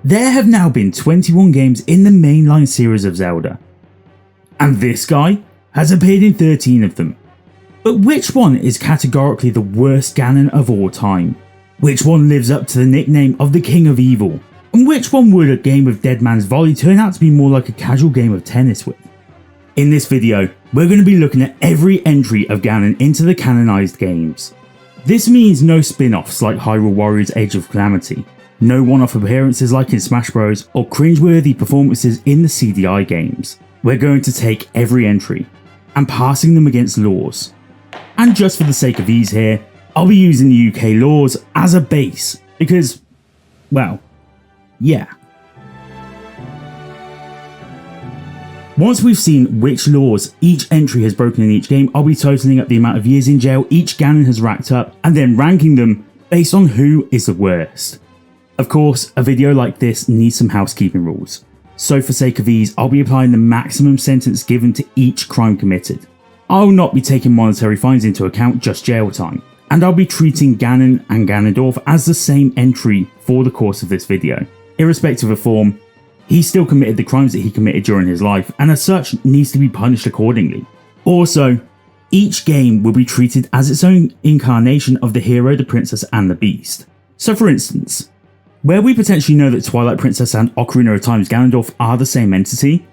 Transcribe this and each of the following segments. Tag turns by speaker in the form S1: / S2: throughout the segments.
S1: There have now been 21 games in the mainline series of Zelda, and this guy has appeared in 13 of them. But which one is categorically the worst Ganon of all time? Which one lives up to the nickname of the King of Evil? And which one would a game of Dead Man's Volley turn out to be more like a casual game of tennis with? In this video, we're going to be looking at every entry of Ganon into the canonised games. This means no spin-offs like Hyrule Warriors Age of Calamity, no one-off appearances like in Smash Bros, or cringeworthy performances in the CDI games. We're going to take every entry and passing them against laws. And just for the sake of ease here, I'll be using the UK laws as a base because, well, yeah. Once we've seen which laws each entry has broken in each game, I'll be totaling up the amount of years in jail each Ganon has racked up and then ranking them based on who is the worst. Of course, a video like this needs some housekeeping rules, so for sake of ease, I'll be applying the maximum sentence given to each crime committed. I'll not be taking monetary fines into account, just jail time, and I'll be treating Ganon and Ganondorf as the same entry for the course of this video. Irrespective of form, he still committed the crimes that he committed during his life, and as such needs to be punished accordingly. Also, each game will be treated as its own incarnation of the hero, the princess and the beast. So for instance, where we potentially know that Twilight Princess and Ocarina of Time's Ganondorf are the same entity,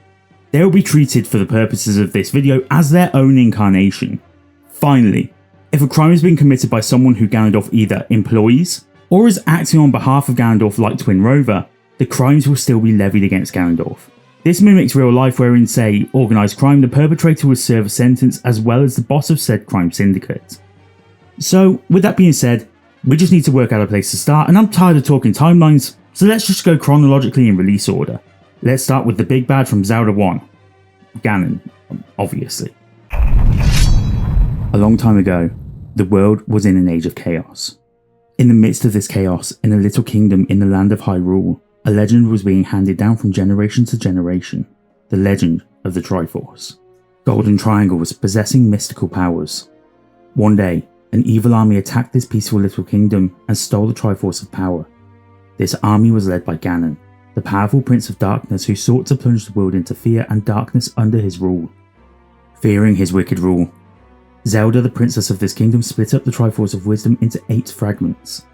S1: they will be treated for the purposes of this video as their own incarnation. Finally, if a crime has been committed by someone who Ganondorf either employs or is acting on behalf of Ganondorf like Twin Rover, the crimes will still be levied against Ganondorf. This mimics real life wherein, say, organised crime, the perpetrator would serve a sentence as well as the boss of said crime syndicate. So, with that being said, we just need to work out a place to start, and I'm tired of talking timelines, so let's just go chronologically in release order. Let's start with the big bad from Zelda 1. Ganon, obviously. A long time ago, the world was in an age of chaos. In the midst of this chaos, in a little kingdom in the land of Hyrule, a legend was being handed down from generation to generation. The legend of the Triforce. Golden Triangles possessing mystical powers. One day, an evil army attacked this peaceful little kingdom and stole the Triforce of power. This army was led by Ganon, the powerful Prince of Darkness who sought to plunge the world into fear and darkness under his rule. Fearing his wicked rule, Zelda, the princess of this kingdom, split up the Triforce of Wisdom into 8 fragments,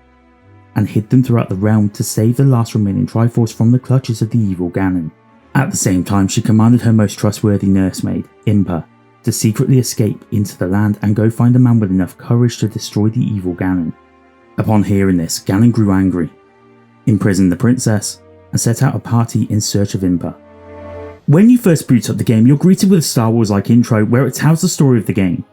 S1: and hid them throughout the realm to save the last remaining Triforce from the clutches of the evil Ganon. At the same time, she commanded her most trustworthy nursemaid, Impa, to secretly escape into the land and go find a man with enough courage to destroy the evil Ganon. Upon hearing this, Ganon grew angry, imprisoned the princess, and set out a party in search of Impa. When you first boot up the game, you're greeted with a Star Wars-like intro where it tells the story of the game.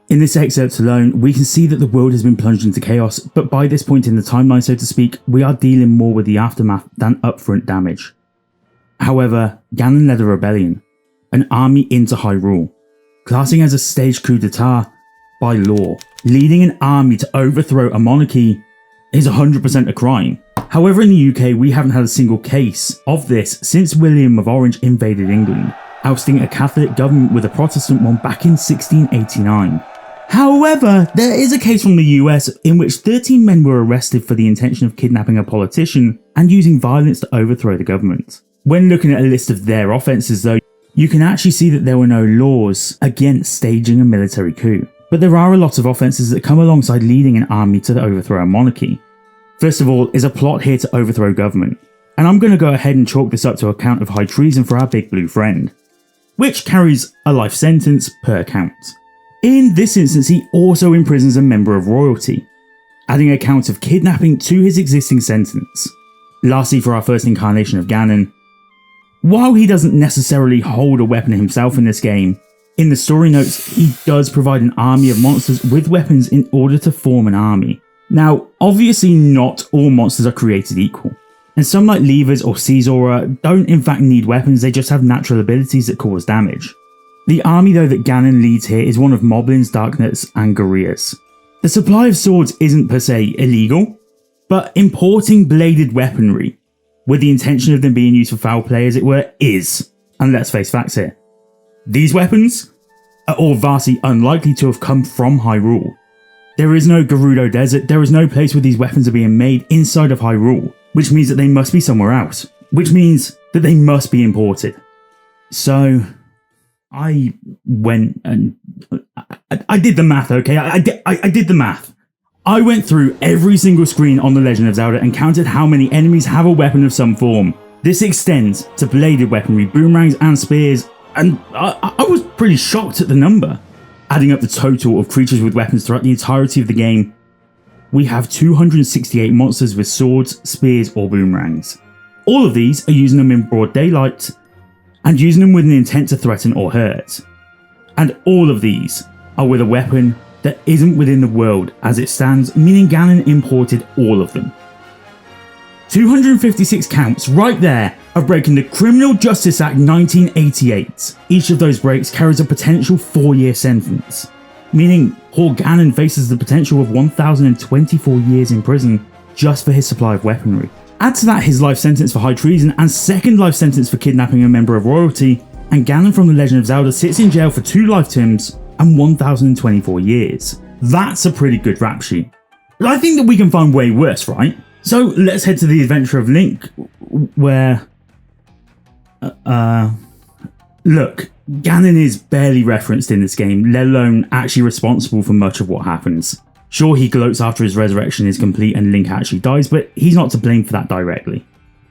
S1: In this excerpt alone, we can see that the world has been plunged into chaos, but by this point in the timeline, so to speak, we are dealing more with the aftermath than upfront damage. However, Ganon led a rebellion, an army into Hyrule, classing as a staged coup d'etat by law. Leading an army to overthrow a monarchy is 100% a crime. However, in the UK, we haven't had a single case of this since William of Orange invaded England, ousting a Catholic government with a Protestant one back in 1689. However, there is a case from the US in which 13 men were arrested for the intention of kidnapping a politician and using violence to overthrow the government. When looking at a list of their offences though, you can actually see that there were no laws against staging a military coup. But there are a lot of offences that come alongside leading an army to overthrow a monarchy. First of all is a plot here to overthrow government, and I'm going to go ahead and chalk this up to a count of high treason for our big blue friend, which carries a life sentence per count. In this instance, he also imprisons a member of royalty, adding a count of kidnapping to his existing sentence. Lastly, for our first incarnation of Ganon, while he doesn't necessarily hold a weapon himself in this game, in the story notes he does provide an army of monsters with weapons in order to form an army. Now, obviously not all monsters are created equal, and some like Levers or Caesura don't in fact need weapons, they just have natural abilities that cause damage. The army though that Ganon leads here is one of Moblins, Darkness and Gorrias. The supply of swords isn't per se illegal, but importing bladed weaponry, with the intention of them being used for foul play as it were, is. And let's face facts here. These weapons are all vastly unlikely to have come from Hyrule. There is no Gerudo Desert, there is no place where these weapons are being made inside of Hyrule. which means that they must be somewhere else, which means that they must be imported. So I went and I did the math, okay? I did the math. I went through every single screen on The Legend of Zelda and counted how many enemies have a weapon of some form. This extends to bladed weaponry, boomerangs and spears, and I was pretty shocked at the number. Adding up the total of creatures with weapons throughout the entirety of the game, we have 268 monsters with swords, spears or boomerangs. All of these are using them in broad daylight and using them with an intent to threaten or hurt. And all of these are with a weapon that isn't within the world as it stands, meaning Ganon imported all of them. 256 counts right there of breaking the Criminal Justice Act 1988. Each of those breaks carries a potential 4-year sentence, meaning poor Ganon faces the potential of 1,024 years in prison just for his supply of weaponry. Add to that his life sentence for high treason and second life sentence for kidnapping a member of royalty, and Ganon from The Legend of Zelda sits in jail for 2 life terms and 1,024 years. That's a pretty good rap sheet. But I think that we can find way worse, right? So let's head to the Adventure of Link, where... Look, Ganon is barely referenced in this game, let alone actually responsible for much of what happens. Sure, he gloats after his resurrection is complete and Link actually dies, but he's not to blame for that directly.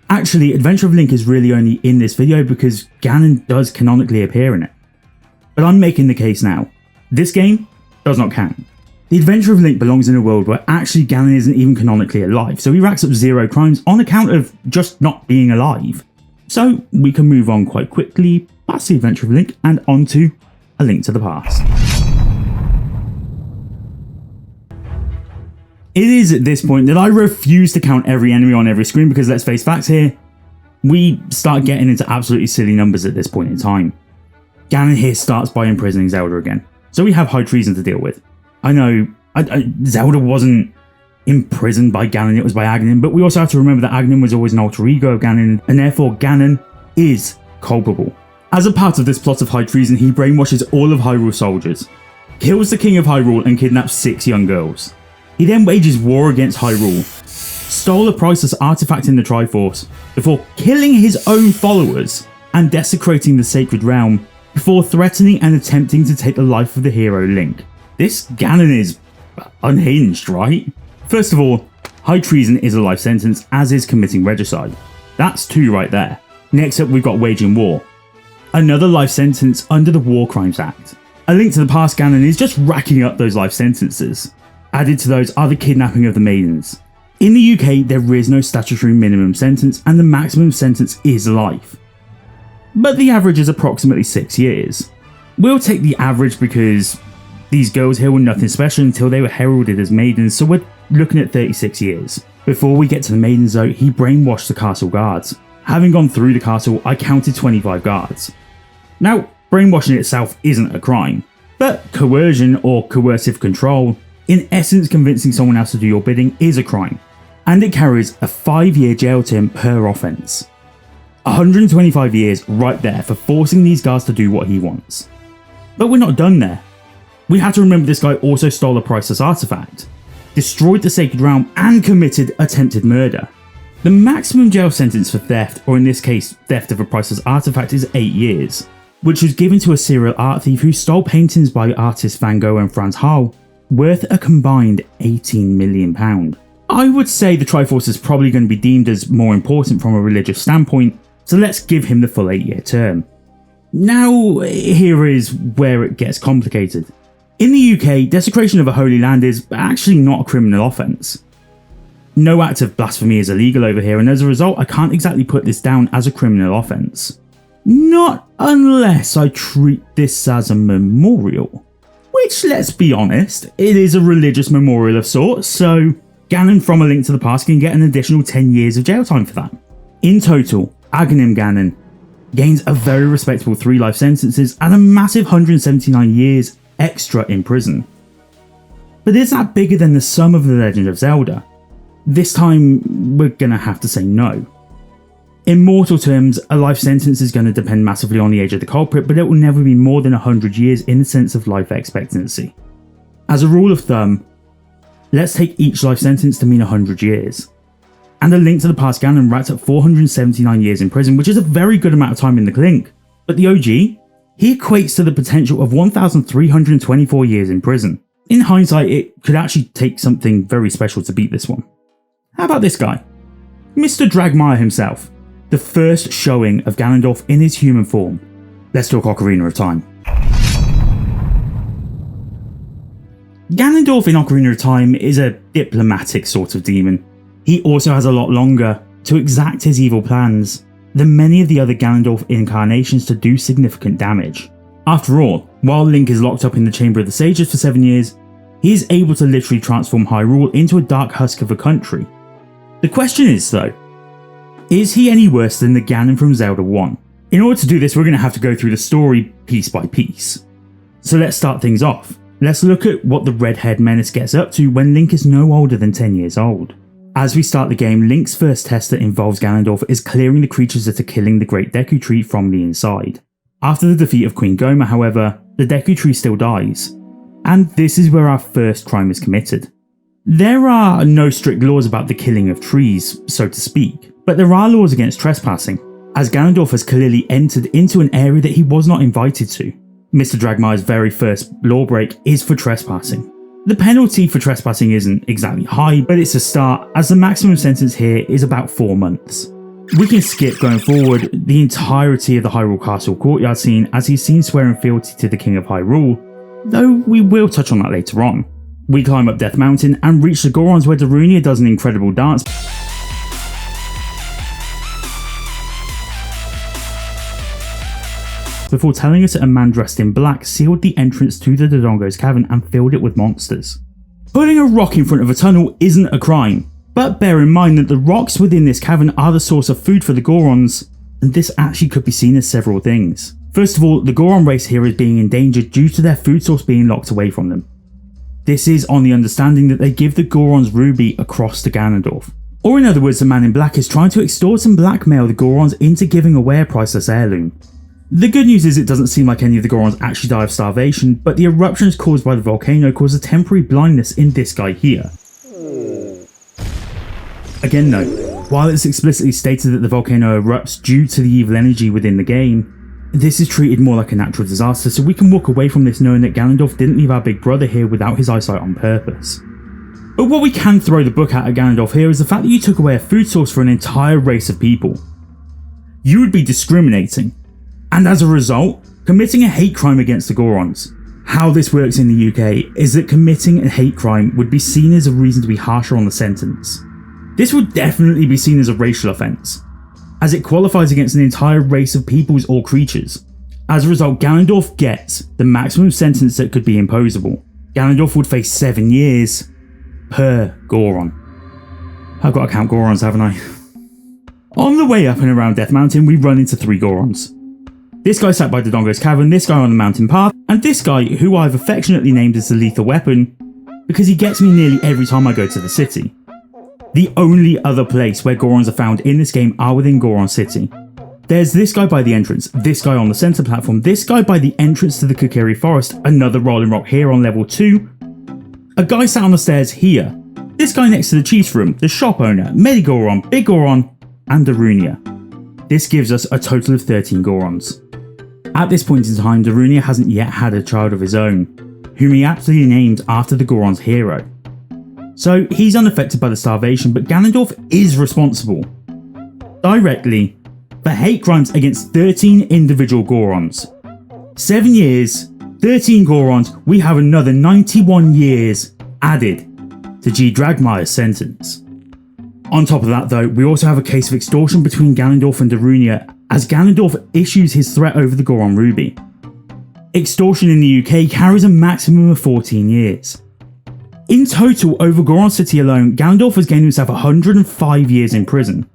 S1: Actually, Adventure of Link is really only in this video because Ganon does canonically appear in it. But I'm making the case now. This game does not count. The Adventure of Link belongs in a world where actually Ganon isn't even canonically alive, so he racks up 0 crimes on account of just not being alive. So we can move on quite quickly past the Adventure of Link and onto A Link to the Past. It is at this point that I refuse to count every enemy on every screen because let's face facts here, we start getting into absolutely silly numbers at this point in time. Ganon here starts by imprisoning Zelda again, so we have high treason to deal with. I know Zelda wasn't imprisoned by Ganon, it was by Aghonahim, but we also have to remember that Aghonahim was always an alter ego of Ganon, and therefore Ganon is culpable. As a part of this plot of high treason, he brainwashes all of Hyrule soldiers, kills the king of Hyrule and kidnaps 6 young girls. He then wages war against Hyrule, stole a priceless artifact in the Triforce, before killing his own followers and desecrating the sacred realm, before threatening and attempting to take the life of the hero Link. This Ganon is unhinged, right? First of all, high treason is a life sentence, as is committing regicide. That's 2 right there. Next up we've got waging war. Another life sentence under the War Crimes Act. A Link to the Past Ganon is just racking up those life sentences. Added to those are the kidnapping of the maidens. In the UK there is no statutory minimum sentence and the maximum sentence is life. But the average is approximately 6 years. We'll take the average because these girls here were nothing special until they were heralded as maidens, so we're looking at 36 years. Before we get to the maidens though, he brainwashed the castle guards. Having gone through the castle, I counted 25 guards. Now, brainwashing itself isn't a crime, but coercion or coercive control, in essence convincing someone else to do your bidding, is a crime, and it carries a 5-year jail term per offence. 125 years right there for forcing these guards to do what he wants. But we're not done there. We have to remember this guy also stole a priceless artifact, destroyed the sacred realm and committed attempted murder. The maximum jail sentence for theft, or in this case theft of a priceless artifact, is 8 years, which was given to a serial art thief who stole paintings by artists Van Gogh and Frans Hal, worth a combined £18 million. I would say the Triforce is probably going to be deemed as more important from a religious standpoint, so let's give him the full 8-year term. Now, here is where it gets complicated. In the UK, desecration of a holy land is actually not a criminal offence. No act of blasphemy is illegal over here, and as a result I can't exactly put this down as a criminal offence. Not unless I treat this as a memorial. Which, let's be honest, it is a religious memorial of sorts, so Ganon from A Link to the Past can get an additional 10 years of jail time for that. In total, Aghonahim Ganon gains a very respectable 3 life sentences and a massive 179 years extra in prison. But is that bigger than the sum of The Legend of Zelda? This time, we're gonna have to say no. In mortal terms, a life sentence is going to depend massively on the age of the culprit, but it will never be more than 100 years in the sense of life expectancy. As a rule of thumb, let's take each life sentence to mean 100 years. And A Link to the Past Ganon racked up 479 years in prison, which is a very good amount of time in the clink. But the OG, he equates to the potential of 1,324 years in prison. In hindsight, it could actually take something very special to beat this one. How about this guy? Mr. Dragmire himself. The first showing of Ganondorf in his human form. Let's talk Ocarina of Time. Ganondorf in Ocarina of Time is a diplomatic sort of demon. He also has a lot longer to exact his evil plans than many of the other Ganondorf incarnations to do significant damage. After all, while Link is locked up in the Chamber of the Sages for 7 years, he is able to literally transform Hyrule into a dark husk of a country. The question is though, is he any worse than the Ganon from Zelda 1? In order to do this, we're going to have to go through the story piece by piece. So let's start things off. Let's look at what the red-haired menace gets up to when Link is no older than 10 years old. As we start the game, Link's first test that involves Ganondorf is clearing the creatures that are killing the Great Deku Tree from the inside. After the defeat of Queen Goma, however, the Deku Tree still dies. And this is where our first crime is committed. There are no strict laws about the killing of trees, so to speak, but there are laws against trespassing, as Ganondorf has clearly entered into an area that he was not invited to. Mr. Dragmire's very first law break is for trespassing. The penalty for trespassing isn't exactly high, but it's a start, as the maximum sentence here is about 4 months. We can skip going forward the entirety of the Hyrule Castle courtyard scene, as he's seen swearing fealty to the King of Hyrule, though we will touch on that later on. We climb up Death Mountain and reach the Gorons, where Darunia does an incredible dance before telling us that a man dressed in black sealed the entrance to the Dodongo's cavern and filled it with monsters. Putting a rock in front of a tunnel isn't a crime, but bear in mind that the rocks within this cavern are the source of food for the Gorons, and this actually could be seen as several things. First of all, the Goron race here is being endangered due to their food source being locked away from them. This is on the understanding that they give the Goron's ruby across to Ganondorf. Or in other words, the man in black is trying to extort and blackmail the Gorons into giving away a priceless heirloom. The good news is it doesn't seem like any of the Gorons actually die of starvation, but the eruptions caused by the volcano cause a temporary blindness in this guy here. Again though, while it's explicitly stated that the volcano erupts due to the evil energy within the game, this is treated more like a natural disaster, so we can walk away from this knowing that Ganondorf didn't leave our big brother here without his eyesight on purpose. But what we can throw the book at Ganondorf here is the fact that you took away a food source for an entire race of people. You would be discriminating, and as a result, committing a hate crime against the Gorons. How this works in the UK is that committing a hate crime would be seen as a reason to be harsher on the sentence. This would definitely be seen as a racial offence, as it qualifies against an entire race of peoples or creatures. As a result, Ganondorf gets the maximum sentence that could be imposable. Ganondorf would face 7 years per Goron. I've got to count Gorons, haven't I? On the way up and around Death Mountain, we run into 3 Gorons. This guy sat by Dodongo's cavern, this guy on the mountain path, and this guy who I've affectionately named as the Lethal Weapon because he gets me nearly every time I go to the city. The only other place where Gorons are found in this game are within Goron City. There's this guy by the entrance, this guy on the centre platform, this guy by the entrance to the Kokiri Forest, another rolling rock here on level 2, a guy sat on the stairs here, this guy next to the chief's room, the shop owner, Medigoron, Big Goron, and Darunia. This gives us a total of 13 Gorons. At this point in time, Darunia hasn't yet had a child of his own, whom he aptly named after the Goron's hero. So he's unaffected by the starvation, but Ganondorf is responsible, directly, for hate crimes against 13 individual Gorons. 7 years, 13 Gorons, we have another 91 years added to G. Dragmire's sentence. On top of that though, we also have a case of extortion between Ganondorf and Darunia, as Ganondorf issues his threat over the Goron Ruby. Extortion in the UK carries a maximum of 14 years. In total, over Goron City alone, Ganondorf has gained himself 105 years in prison.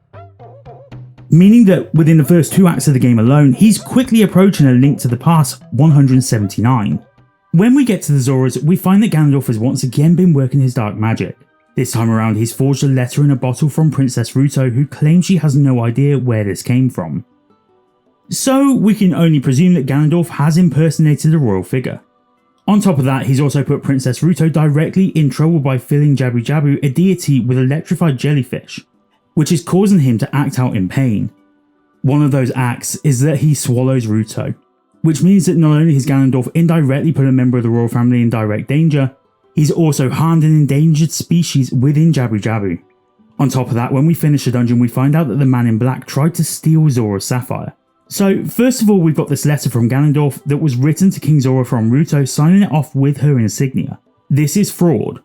S1: Meaning that within the first 2 acts of the game alone, he's quickly approaching A Link to the Past 179. When we get to the Zoras, we find that Ganondorf has once again been working his dark magic. This time around, he's forged a letter in a bottle from Princess Ruto, who claims she has no idea where this came from. So we can only presume that Ganondorf has impersonated a royal figure. On top of that, he's also put Princess Ruto directly in trouble by filling Jabu Jabu, a deity, with electrified jellyfish. which is causing him to act out in pain. One of those acts is that he swallows Ruto, which means that not only has Ganondorf indirectly put a member of the royal family in direct danger, he's also harmed an endangered species within Jabu Jabu. On top of that, when we finish the dungeon, we find out that the man in black tried to steal Zora's sapphire. So first of all, we've got this letter from Ganondorf that was written to King Zora from Ruto, signing it off with her insignia. This is fraud,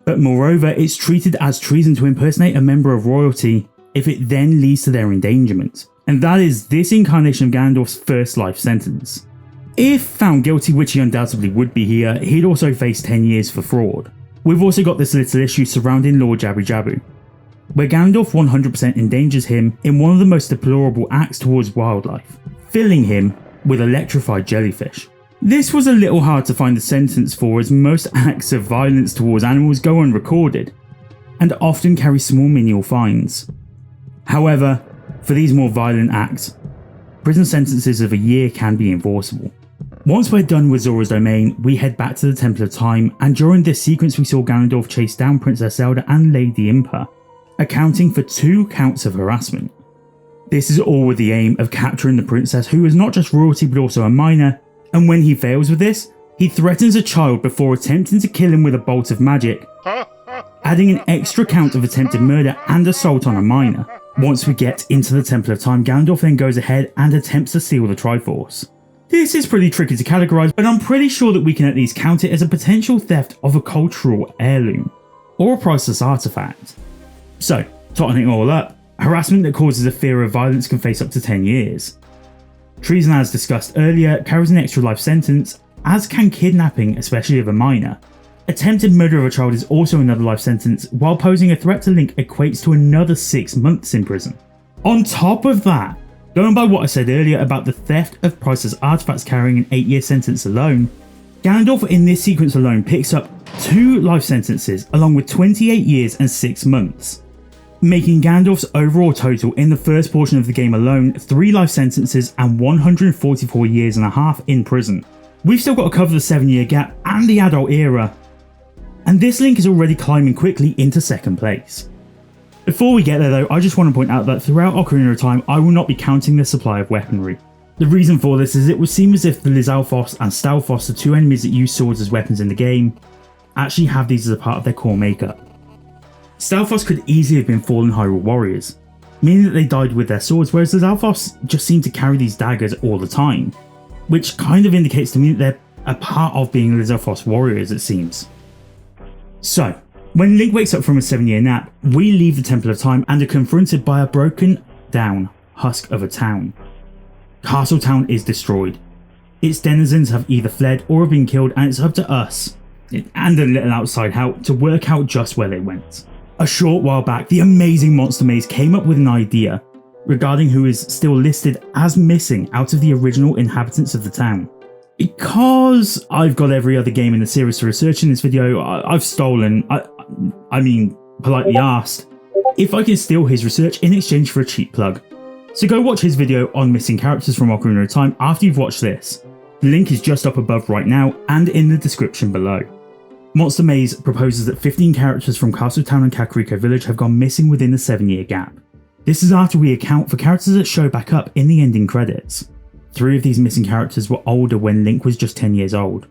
S1: but moreover, it's treated as treason to impersonate a member of royalty if it then leads to their endangerment. And that is this incarnation of Ganondorf's first life sentence. If found guilty, which he undoubtedly would be here, he'd also face 10 years for fraud. We've also got this little issue surrounding Lord Jabu Jabu, where Ganondorf 100% endangers him in one of the most deplorable acts towards wildlife, filling him with electrified jellyfish. This was a little hard to find a sentence for, as most acts of violence towards animals go unrecorded, and often carry small menial fines. However, for these more violent acts, prison sentences of a year can be enforceable. Once we're done with Zora's domain, we head back to the Temple of Time, and during this sequence we saw Ganondorf chase down Princess Zelda and Lady Impa, accounting for 2 counts of harassment. This is all with the aim of capturing the princess, who is not just royalty but also a minor, and when he fails with this, he threatens a child before attempting to kill him with a bolt of magic, adding an extra count of attempted murder and assault on a minor. Once we get into the Temple of Time, Ganondorf then goes ahead and attempts to steal the Triforce. This is pretty tricky to categorise, but I'm pretty sure that we can at least count it as a potential theft of a cultural heirloom, or a priceless artefact. So, totting it all up, harassment that causes a fear of violence can face up to 10 years. Treason, as discussed earlier, carries an extra life sentence, as can kidnapping, especially of a minor. Attempted murder of a child is also another life sentence, while posing a threat to Link equates to another 6 months in prison. On top of that, going by what I said earlier about the theft of priceless artifacts carrying an 8-year sentence alone, Ganondorf in this sequence alone picks up 2 life sentences along with 28 years and 6 months, making Ganondorf's overall total in the first portion of the game alone 3 life sentences and 144 years and a half in prison. We've still got to cover the 7-year gap and the adult era, and this Link is already climbing quickly into 2nd place. Before we get there though, I just want to point out that throughout Ocarina of Time I will not be counting the supply of weaponry. The reason for this is it would seem as if the Lizalfos and Stalfos, the 2 enemies that use swords as weapons in the game, actually have these as a part of their core makeup. Stalfos could easily have been fallen Hyrule warriors, meaning that they died with their swords, whereas the Lizalfos just seem to carry these daggers all the time, which kind of indicates to me that they're a part of being Lizalfos warriors, it seems. So, when Link wakes up from a 7-year nap, we leave the Temple of Time and are confronted by a broken down husk of a town. Castle Town is destroyed. Its denizens have either fled or have been killed, and it's up to us, and a little outside help, to work out just where they went. A short while back, the amazing Monster Maze came up with an idea regarding who is still listed as missing out of the original inhabitants of the town. Because I've got every other game in the series to research in this video, I've stolen, politely asked, if I can steal his research in exchange for a cheap plug. So go watch his video on missing characters from Ocarina of Time after you've watched this. The link is just up above right now and in the description below. Monster Maze proposes that 15 characters from Castle Town and Kakariko Village have gone missing within the 7-year gap. This is after we account for characters that show back up in the ending credits. 3 of these missing characters were older when Link was just 10 years old.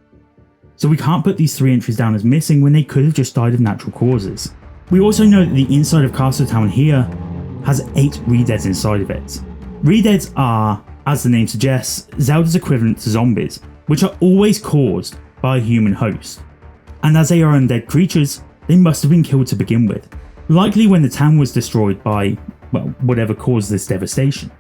S1: So we can't put these 3 entries down as missing when they could have just died of natural causes. We also know that the inside of Castle Town here has 8 Redeads inside of it. Redeads are, as the name suggests, Zelda's equivalent to zombies, which are always caused by a human host. And as they are undead creatures, they must have been killed to begin with, likely when the town was destroyed by, well, whatever caused this devastation.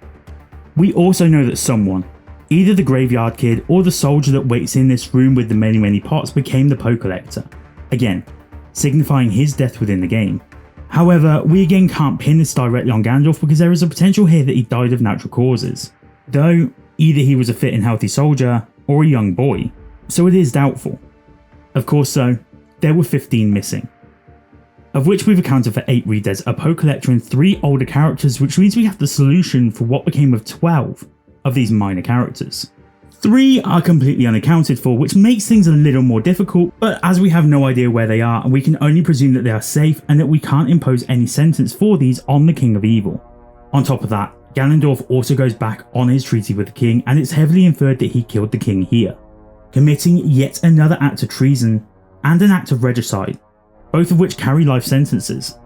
S1: We also know that someone, either the graveyard kid or the soldier that waits in this room with the many pots, became the Poe Collector, again, signifying his death within the game. However, we again can't pin this directly on Ganondorf because there is a potential here that he died of natural causes, though either he was a fit and healthy soldier or a young boy, so it is doubtful. Of course though, there were 15 missing, of which we've accounted for 8 Redeads, a Poe Collector and 3 older characters, which means we have the solution for what became of 12 of these minor characters. 3 are completely unaccounted for, which makes things a little more difficult, but as we have no idea where they are, we can only presume that they are safe and that we can't impose any sentence for these on the King of Evil. On top of that, Ganondorf also goes back on his treaty with the king, and it's heavily inferred that he killed the king here, committing yet another act of treason and an act of regicide, both of which carry life sentences.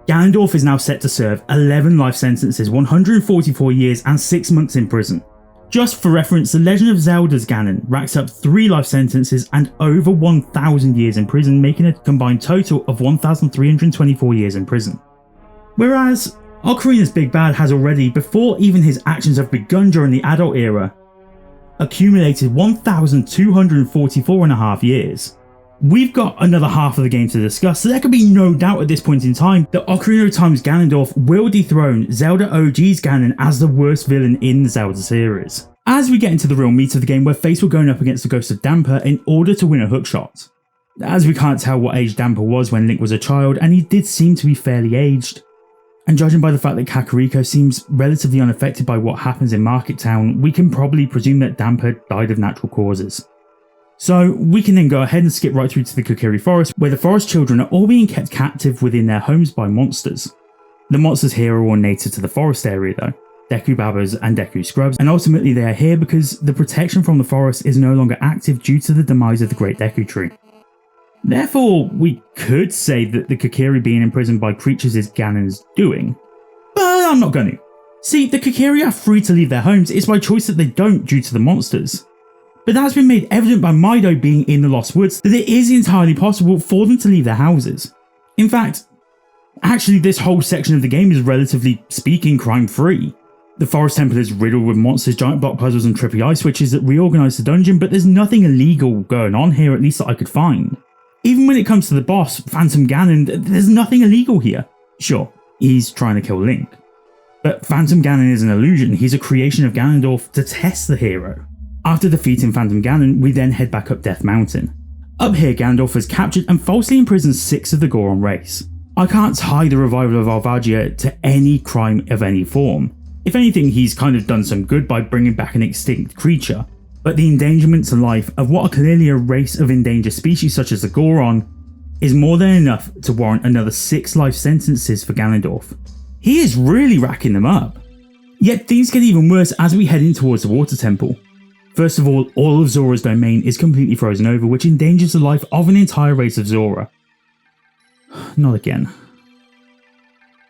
S1: Ganondorf is now set to serve 11 life sentences, 144 years and 6 months in prison. Just for reference, The Legend of Zelda's Ganon racks up 3 life sentences and over 1,000 years in prison, making a combined total of 1,324 years in prison. Whereas Ocarina's Big Bad has already, before even his actions have begun during the adult era, accumulated 1,244.5 years. We've got another half of the game to discuss, so there can be no doubt at this point in time that Ocarina of Time's Ganondorf will dethrone Zelda OG's Ganon as the worst villain in the Zelda series. As we get into the real meat of the game, we're faced with going up against the Ghost of Damper in order to win a hookshot. As we can't tell what age Damper was when Link was a child, and he did seem to be fairly aged. And judging by the fact that Kakariko seems relatively unaffected by what happens in Market Town, we can probably presume that Damper died of natural causes. So we can then go ahead and skip right through to the Kokiri Forest, where the forest children are all being kept captive within their homes by monsters. The monsters here are all native to the forest area though, Deku Babas and Deku Scrubs, and ultimately they are here because the protection from the forest is no longer active due to the demise of the Great Deku Tree. Therefore, we could say that the Kokiri being imprisoned by creatures is Ganon's doing, but I'm not going to. See, the Kokiri are free to leave their homes, it's by choice that they don't due to the monsters. But that has been made evident by Mido being in the Lost Woods that it is entirely possible for them to leave their houses. In fact, actually this whole section of the game is relatively speaking crime-free. The Forest Temple is riddled with monsters, giant block puzzles and trippy eye switches that reorganise the dungeon, but there's nothing illegal going on here, at least that I could find. Even when it comes to the boss, Phantom Ganon, there's nothing illegal here. Sure, he's trying to kill Link. But Phantom Ganon is an illusion, he's a creation of Ganondorf to test the hero. After defeating Phantom Ganon, we then head back up Death Mountain. Up here, Ganondorf has captured and falsely imprisoned 6 of the Goron race. I can't tie the revival of Alvagia to any crime of any form. If anything, he's kind of done some good by bringing back an extinct creature, but the endangerment to life of what are clearly a race of endangered species such as the Goron is more than enough to warrant another 6 life sentences for Ganondorf. He is really racking them up. Yet things get even worse as we head in towards the Water Temple. First of all of Zora's domain is completely frozen over, which endangers the life of an entire race of Zora. Not again.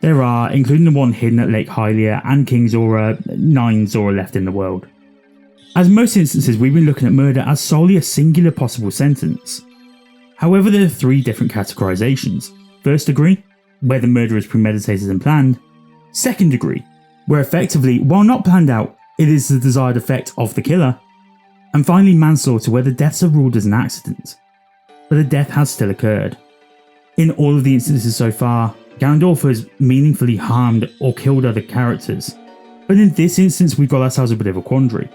S1: There are, including the one hidden at Lake Hylia and King Zora, 9 Zora left in the world. As most instances, we've been looking at murder as solely a singular possible sentence. However, there are 3 different categorizations. First degree, where the murder is premeditated and planned. Second degree, where effectively, while not planned out, it is the desired effect of the killer. And finally, manslaughter, where the deaths are ruled as an accident, but a death has still occurred. In all of the instances so far, Ganondorf has meaningfully harmed or killed other characters, but in this instance we've got ourselves a bit of a quandary.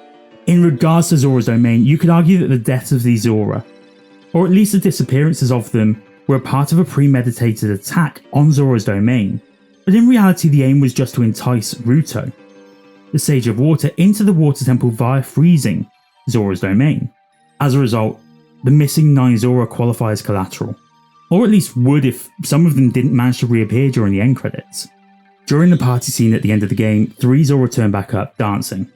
S1: In regards to Zora's domain, you could argue that the deaths of these Zora, or at least the disappearances of them, were a part of a premeditated attack on Zora's domain, but in reality the aim was just to entice Ruto, the Sage of Water, into the Water Temple via freezing Zora's domain. As a result, the missing 9 Zora qualify as collateral, or at least would if some of them didn't manage to reappear during the end credits. During the party scene at the end of the game, 3 Zora turn back up, dancing,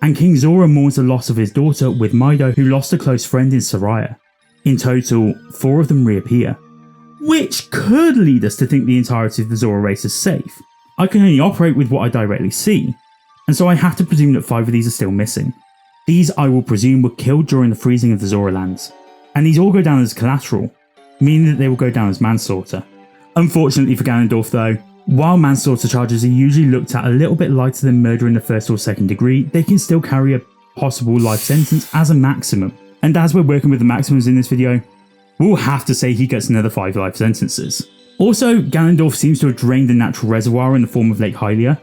S1: and King Zora mourns the loss of his daughter with Mido, who lost a close friend in Soraya. In total, 4 of them reappear, which could lead us to think the entirety of the Zora race is safe. I can only operate with what I directly see, and so I have to presume that 5 of these are still missing. These, I will presume, were killed during the freezing of the Zora lands, and these all go down as collateral, meaning that they will go down as manslaughter. Unfortunately for Ganondorf though, while manslaughter charges are usually looked at a little bit lighter than murder in the first or second degree, they can still carry a possible life sentence as a maximum. And as we're working with the maximums in this video, we'll have to say he gets another 5 life sentences. Also, Ganondorf seems to have drained the natural reservoir in the form of Lake Hylia,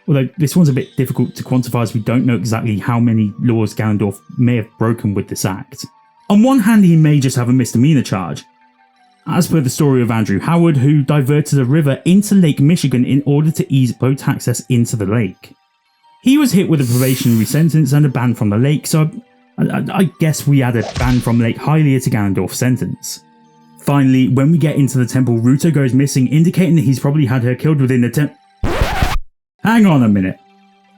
S1: although this one's a bit difficult to quantify as we don't know exactly how many laws Ganondorf may have broken with this act. On one hand, he may just have a misdemeanor charge, as per the story of Andrew Howard, who diverted a river into Lake Michigan in order to ease boat access into the lake. He was hit with a probationary sentence and a ban from the lake, so I guess we add a ban from Lake Hylia to Ganondorf's sentence. Finally, when we get into the temple, Ruto goes missing, indicating that he's probably had her killed within the temple. Hang on a minute.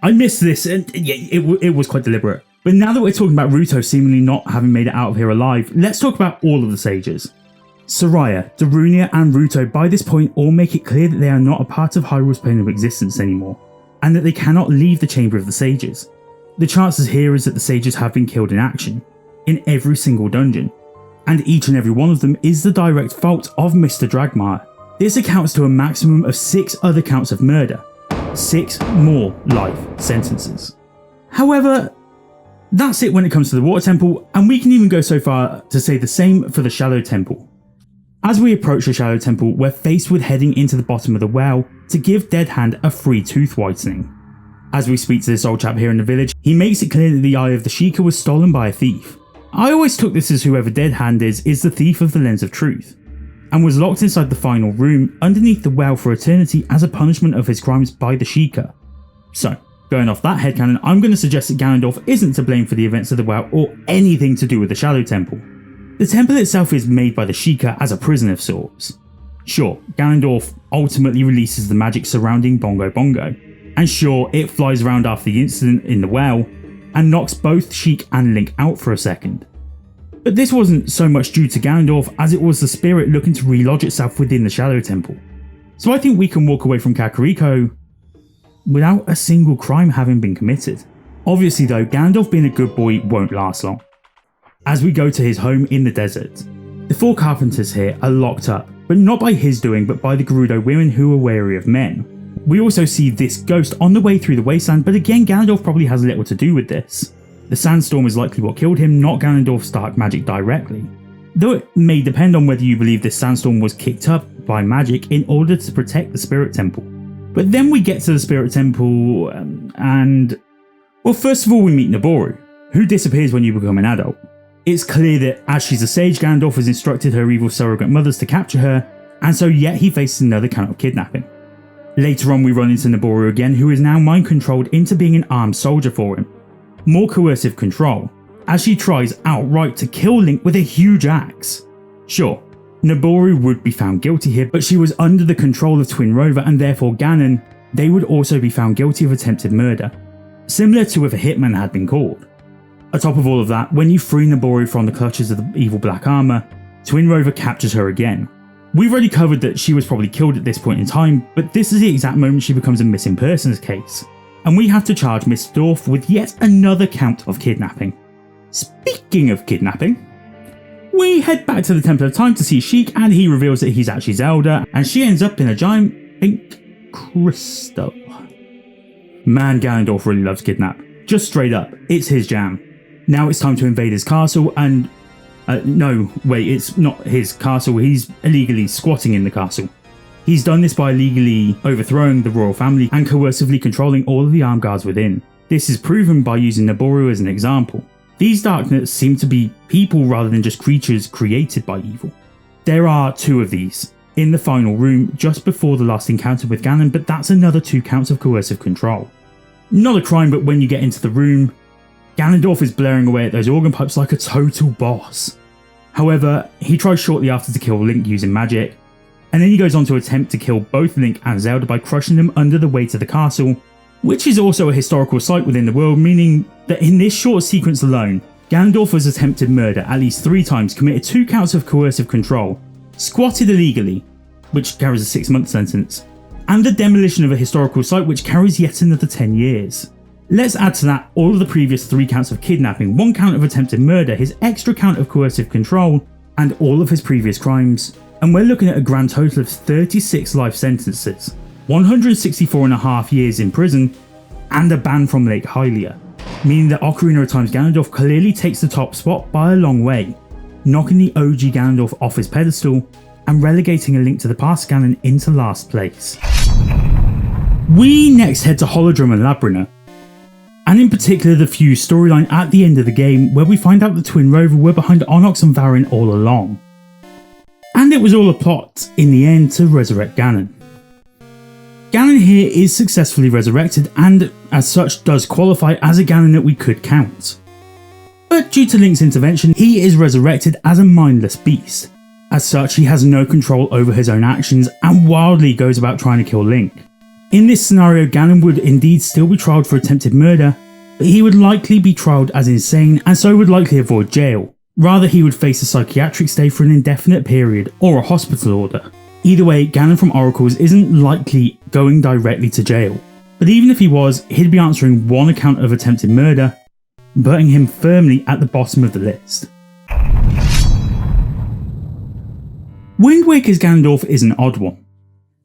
S1: I missed this, and yeah, it was quite deliberate. But now that we're talking about Ruto seemingly not having made it out of here alive, let's talk about all of the sages. Soraya, Darunia and Ruto by this point all make it clear that they are not a part of Hyrule's plane of existence anymore, and that they cannot leave the Chamber of the Sages. The chances here is that the sages have been killed in action, in every single dungeon, and each and every one of them is the direct fault of Mr. Dragmire. This accounts to a maximum of 6 other counts of murder, 6 more life sentences. However, that's it when it comes to the Water Temple, and we can even go so far to say the same for the Shadow Temple. As we approach the Shadow Temple, we're faced with heading into the bottom of the well to give Dead Hand a free tooth whitening. As we speak to this old chap here in the village, he makes it clear that the Eye of the Sheikah was stolen by a thief. I always took this as whoever Dead Hand is the thief of the Lens of Truth, and was locked inside the final room underneath the well for eternity as a punishment of his crimes by the Sheikah. So, going off that headcanon, I'm going to suggest that Ganondorf isn't to blame for the events of the well or anything to do with the Shadow Temple. The temple itself is made by the Sheikah as a prison of sorts. Sure, Ganondorf ultimately releases the magic surrounding Bongo Bongo, and sure, it flies around after the incident in the well, and knocks both Sheik and Link out for a second. But this wasn't so much due to Ganondorf as it was the spirit looking to relodge itself within the Shadow Temple. So I think we can walk away from Kakariko without a single crime having been committed. Obviously though, Ganondorf being a good boy won't last long. As we go to his home in the desert, the 4 carpenters here are locked up, but not by his doing but by the Gerudo women who are wary of men. We also see this ghost on the way through the wasteland, but again Ganondorf probably has little to do with this. The sandstorm is likely what killed him, not Ganondorf's dark magic directly. Though it may depend on whether you believe this sandstorm was kicked up by magic in order to protect the Spirit Temple. But then we get to the Spirit Temple and... well, first of all we meet Naboru, who disappears when you become an adult. It's clear that as she's a sage, Ganondorf has instructed her evil surrogate mothers to capture her, and so yet he faces another count of kidnapping. Later on we run into Naboru again, who is now mind controlled into being an armed soldier for him. More coercive control, as she tries outright to kill Link with a huge axe. Sure, Naboru would be found guilty here, but she was under the control of Twin Rover and therefore Ganon. They would also be found guilty of attempted murder, similar to if a hitman had been called. Atop of all of that, when you free Naboru from the clutches of the evil black armour, Twin Rover captures her again. We've already covered that she was probably killed at this point in time, but this is the exact moment she becomes a missing persons case, and we have to charge Miss Dorf with yet another count of kidnapping. Speaking of kidnapping, we head back to the Temple of Time to see Sheik, and he reveals that he's actually Zelda, and she ends up in a giant pink crystal. Man, Ganondorf really loves kidnap. Just straight up, it's his jam. Now it's time to invade his castle and... no, wait, it's not his castle, he's illegally squatting in the castle. He's done this by illegally overthrowing the royal family and coercively controlling all of the armed guards within. This is proven by using Naboru as an example. These Darknets seem to be people rather than just creatures created by evil. There are 2 of these, in the final room just before the last encounter with Ganon, but that's another 2 counts of coercive control. Not a crime, but when you get into the room, Ganondorf is blaring away at those organ pipes like a total boss. However, he tries shortly after to kill Link using magic, and then he goes on to attempt to kill both Link and Zelda by crushing them under the weight of the castle, which is also a historical site within the world, meaning that in this short sequence alone, Ganondorf has attempted murder at least 3 times, committed 2 counts of coercive control, squatted illegally, which carries a 6-month sentence, and the demolition of a historical site which carries yet another 10 years. Let's add to that all of the previous 3 counts of kidnapping, 1 count of attempted murder, his extra count of coercive control, and all of his previous crimes, and we're looking at a grand total of 36 life sentences, 164.5 years in prison, and a ban from Lake Hylia, meaning that Ocarina of Time's Ganondorf clearly takes the top spot by a long way, knocking the OG Ganondorf off his pedestal and relegating A Link to the Past Ganon into last place. We next head to Holodrum and Labrina, and in particular the Fuse storyline at the end of the game, where we find out the Twin Rover were behind Onox and Varin all along. And it was all a plot, in the end, to resurrect Ganon. Ganon here is successfully resurrected and, as such, does qualify as a Ganon that we could count. but due to Link's intervention, he is resurrected as a mindless beast. As such, he has no control over his own actions and wildly goes about trying to kill Link. In this scenario, Ganon would indeed still be trialled for attempted murder, but he would likely be trialled as insane and so would likely avoid jail. Rather, he would face a psychiatric stay for an indefinite period or a hospital order. Either way, Ganon from Oracles isn't likely going directly to jail. But even if he was, he'd be answering one account of attempted murder, putting him firmly at the bottom of the list. Wind Waker's Ganondorf is an odd one.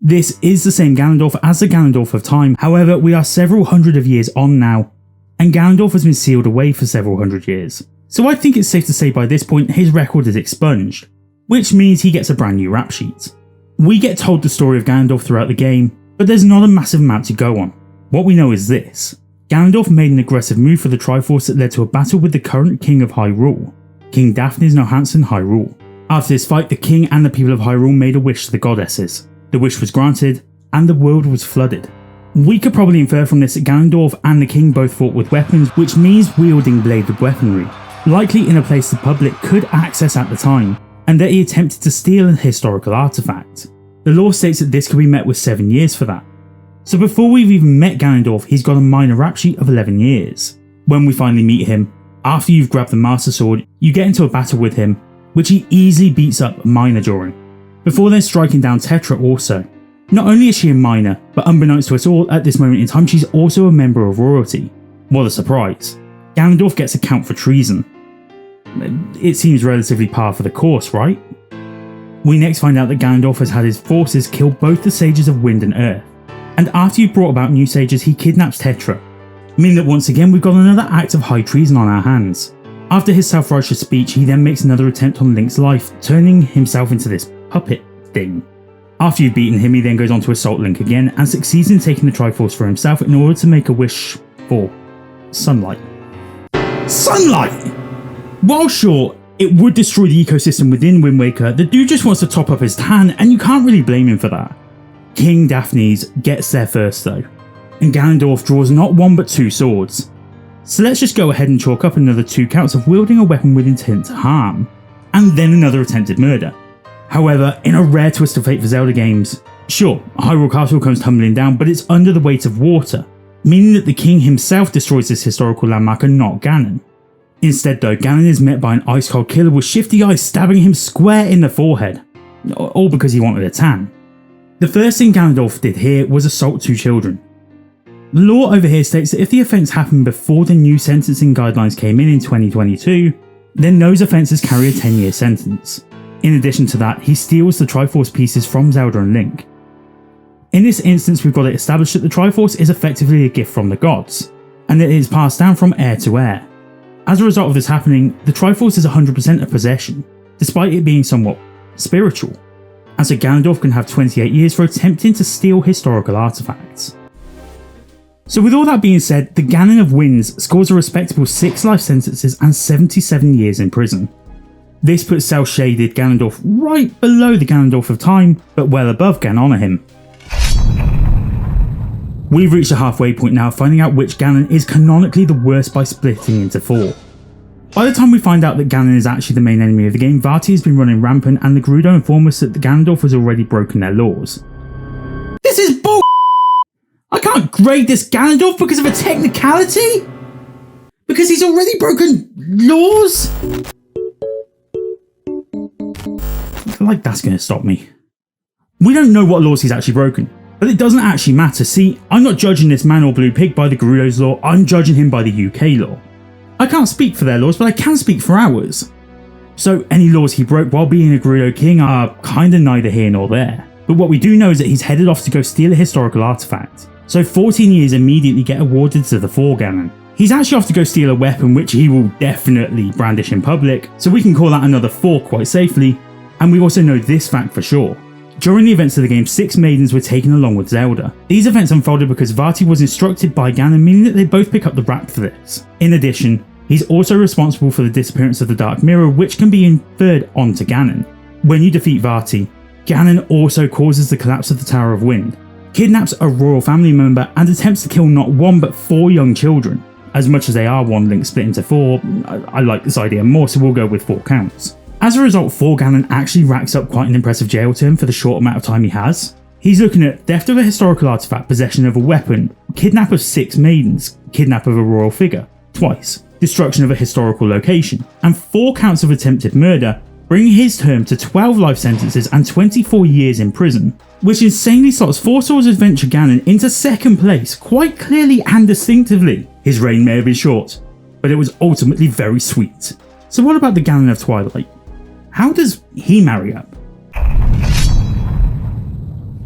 S1: This is the same Ganondorf as the Ganondorf of Time, however we are several hundred of years on now, and Ganondorf has been sealed away for several hundred years. So I think it's safe to say by this point his record is expunged, which means he gets a brand new rap sheet. We get told the story of Ganondorf throughout the game, but there's not a massive amount to go on. What we know is this: Ganondorf made an aggressive move for the Triforce that led to a battle with the current King of Hyrule, King Daphnis no Hansen Hyrule. After this fight, the king and the people of Hyrule made a wish to the goddesses. The wish was granted, and the world was flooded. We could probably infer from this that Ganondorf and the king both fought with weapons, which means wielding bladed weaponry, likely in a place the public could access at the time, and that he attempted to steal a historical artifact. The lore states that this could be met with 7 years for that. So before we've even met Ganondorf, he's got a minor rap sheet of 11 years. When we finally meet him, after you've grabbed the Master Sword, you get into a battle with him, which he easily beats up Mina during, before then striking down Tetra also. Not only is she a minor, but unbeknownst to us all at this moment in time, she's also a member of royalty. What a surprise. Ganondorf gets a count for treason. It seems relatively par for the course, right? We next find out that Ganondorf has had his forces kill both the sages of Wind and Earth, and after you've brought about new sages, he kidnaps Tetra, meaning that once again we've got another act of high treason on our hands. After his self-righteous speech, he then makes another attempt on Link's life, turning himself into this puppet thing. After you've beaten him, he then goes on to assault Link again and succeeds in taking the Triforce for himself in order to make a wish for sunlight. Sunlight! While sure, it would destroy the ecosystem within Wind Waker, the dude just wants to top up his tan, and you can't really blame him for that. King Daphnis gets there first though, and Ganondorf draws not one but 2 swords. So let's just go ahead and chalk up another 2 counts of wielding a weapon with intent to harm, and then another attempted murder. However, in a rare twist of fate for Zelda games, sure, Hyrule Castle comes tumbling down, but it's under the weight of water, meaning that the king himself destroys this historical landmark and not Ganon. Instead though, Ganon is met by an ice cold killer with shifty eyes stabbing him square in the forehead, all because he wanted a tan. The first thing Ganondorf did here was assault 2 children. The law over here states that if the offence happened before the new sentencing guidelines came in 2022, then those offences carry a 10-year sentence. In addition to that, he steals the Triforce pieces from Zelda and Link. In this instance, we've got it established that the Triforce is effectively a gift from the gods, and that it is passed down from heir to heir. As a result of this happening, the Triforce is 100% a possession, despite it being somewhat spiritual, and so Ganondorf can have 28 years for attempting to steal historical artifacts. So with all that being said, the Ganon of Winds scores a respectable 6 life sentences and 77 years in prison. This puts cel-shaded Ganondorf right below the Ganondorf of Time, but well above Aghonahim. We've reached a halfway point now, finding out which Ganon is canonically the worst by splitting into 4. By the time we find out that Ganon is actually the main enemy of the game, Vati has been running rampant and the Gerudo inform us that the Ganondorf has already broken their laws. This is bull. I can't grade this Ganondorf because of a technicality? Because he's already broken laws? Like that's going to stop me. We don't know what laws he's actually broken, but it doesn't actually matter. See, I'm not judging this man or blue pig by the Gerudo's law, I'm judging him by the UK law. I can't speak for their laws, but I can speak for ours. So any laws he broke while being a Gerudo king are kinda neither here nor there. But what we do know is that he's headed off to go steal a historical artifact. So 14 years immediately get awarded to the 4 Ganon. He's actually off to go steal a weapon which he will definitely brandish in public, so we can call that another 4 quite safely. And we also know this fact for sure. During the events of the game, 6 maidens were taken along with Zelda. These events unfolded because Vati was instructed by Ganon, meaning that they both pick up the rap for this. In addition, he's also responsible for the disappearance of the Dark Mirror, which can be inferred onto Ganon. When you defeat Vati, Ganon also causes the collapse of the Tower of Wind, kidnaps a royal family member and attempts to kill not 1 but 4 young children. As much as they are one link split into 4, I like this idea more, so we'll go with 4 counts. As a result, 4 Ganon actually racks up quite an impressive jail term for the short amount of time he has. He's looking at theft of a historical artifact, possession of a weapon, kidnap of 6 maidens, kidnap of a royal figure, twice, destruction of a historical location, and 4 counts of attempted murder, bringing his term to 12 life sentences and 24 years in prison, which insanely slots 4 Swords Adventure Ganon into second place quite clearly and distinctively. His reign may have been short, but it was ultimately very sweet. So what about the Ganon of Twilight? How does he marry up?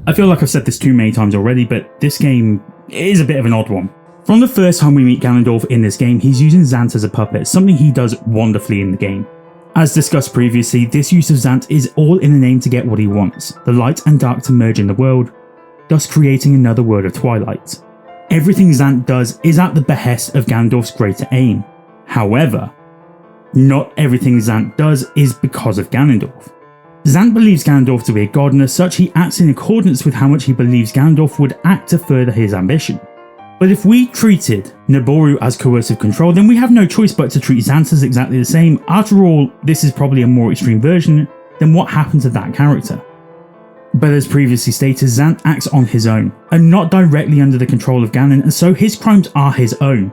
S1: I feel like I've said this too many times already, but this game is a bit of an odd one. From the first time we meet Ganondorf in this game, he's using Zant as a puppet, something he does wonderfully in the game. As discussed previously, this use of Zant is all in the name to get what he wants, the light and dark to merge in the world, thus creating another world of Twilight. Everything Zant does is at the behest of Ganondorf's greater aim. However, not everything Zant does is because of Ganondorf. Zant believes Ganondorf to be a god, and as such he acts in accordance with how much he believes Ganondorf would act to further his ambition. But if we treated Naboru as coercive control, then we have no choice but to treat Zant as exactly the same. After all, this is probably a more extreme version than what happened to that character. But as previously stated, Zant acts on his own, and not directly under the control of Ganon, and so his crimes are his own.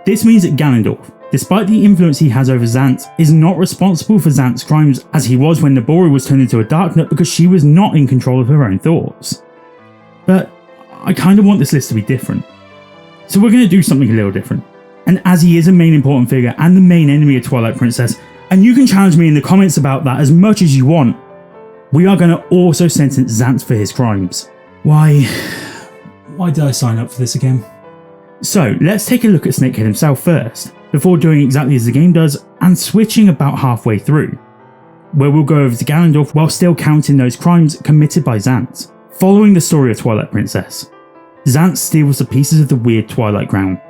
S1: This means that Ganondorf, despite the influence he has over Zant, is not responsible for Zant's crimes as he was when Naboru was turned into a Dark Nut, because she was not in control of her own thoughts. But I kind of want this list to be different. So we're going to do something a little different. And as he is a main important figure and the main enemy of Twilight Princess, and you can challenge me in the comments about that as much as you want, we are going to also sentence Zant for his crimes. Why did I sign up for this again? So let's take a look at Snakehead himself first, before doing exactly as the game does and switching about halfway through, where we'll go over to Ganondorf while still counting those crimes committed by Zant. Following the story of Twilight Princess, Zant steals the pieces of the weird Twilight Crown,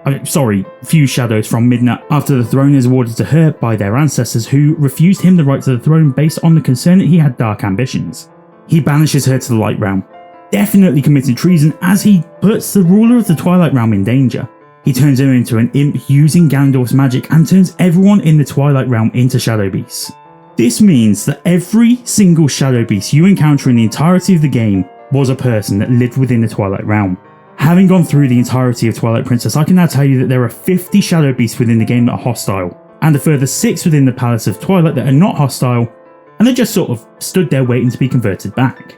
S1: Fused Shadows from Midna after the throne is awarded to her by their ancestors who refused him the right to the throne based on the concern that he had dark ambitions. He banishes her to the Light Realm, definitely committing treason as he puts the ruler of the Twilight Realm in danger. He turns her into an imp using Ganondorf's magic and turns everyone in the Twilight Realm into Shadow Beasts. This means that every single Shadow Beast you encounter in the entirety of the game was a person that lived within the Twilight Realm. Having gone through the entirety of Twilight Princess, I can now tell you that there are 50 Shadow Beasts within the game that are hostile, and a further 6 within the Palace of Twilight that are not hostile, and they just sort of stood there waiting to be converted back.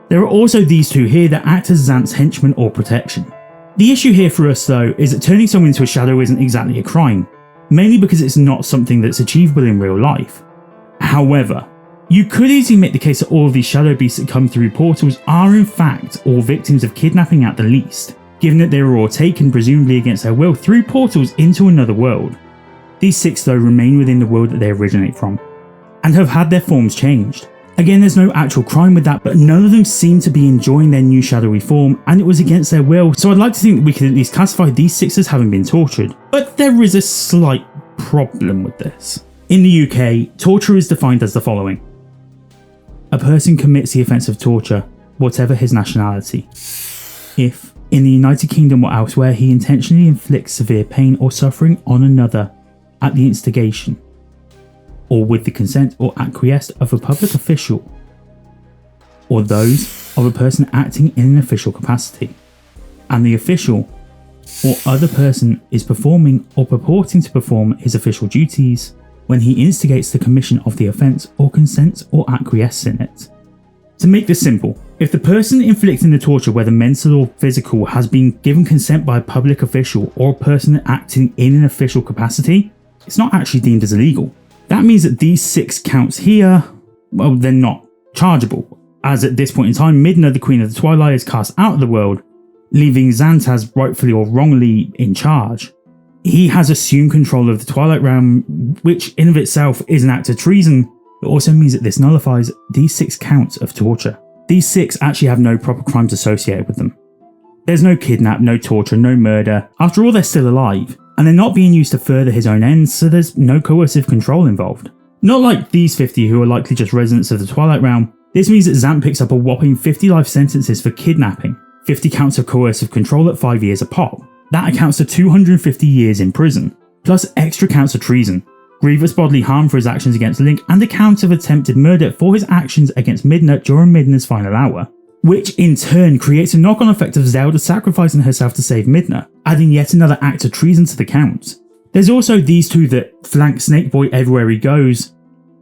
S1: There are also these 2 here that act as Zant's henchmen or protection. The issue here for us though is that turning someone into a shadow isn't exactly a crime, mainly because it's not something that's achievable in real life. However, you could easily make the case that all of these shadow beasts that come through portals are in fact all victims of kidnapping at the least, given that they were all taken presumably against their will through portals into another world. These 6 though remain within the world that they originate from, and have had their forms changed. Again, there's no actual crime with that, but none of them seem to be enjoying their new shadowy form, and it was against their will, so I'd like to think that we could at least classify these 6 as having been tortured. But there is a slight problem with this. In the UK, torture is defined as the following. A person commits the offence of torture, whatever his nationality, if, in the United Kingdom or elsewhere, he intentionally inflicts severe pain or suffering on another at the instigation, or with the consent or acquiescence of a public official, or those of a person acting in an official capacity, and the official or other person is performing or purporting to perform his official duties when he instigates the commission of the offence or consents or acquiesces in it. To make this simple, if the person inflicting the torture, whether mental or physical, has been given consent by a public official or a person acting in an official capacity, it's not actually deemed as illegal. That means that these 6 counts here, well, they're not chargeable, as at this point in time, Midna, the Queen of the Twilight, is cast out of the world, leaving Zant as rightfully or wrongly in charge. He has assumed control of the Twilight Realm, which in of itself is an act of treason. It also means that this nullifies these 6 counts of torture. These 6 actually have no proper crimes associated with them. There's no kidnap, no torture, no murder. After all, they're still alive, and they're not being used to further his own ends, so there's no coercive control involved. Not like these 50 who are likely just residents of the Twilight Realm. This means that Zant picks up a whopping 50 life sentences for kidnapping, 50 counts of coercive control at 5 years a pop, That accounts to 250 years in prison, plus extra counts of treason, grievous bodily harm for his actions against Link, and a count of attempted murder for his actions against Midna during Midna's final hour, which in turn creates a knock-on effect of Zelda sacrificing herself to save Midna, adding yet another act of treason to the count. There's also these two that flank Snake Boy everywhere he goes,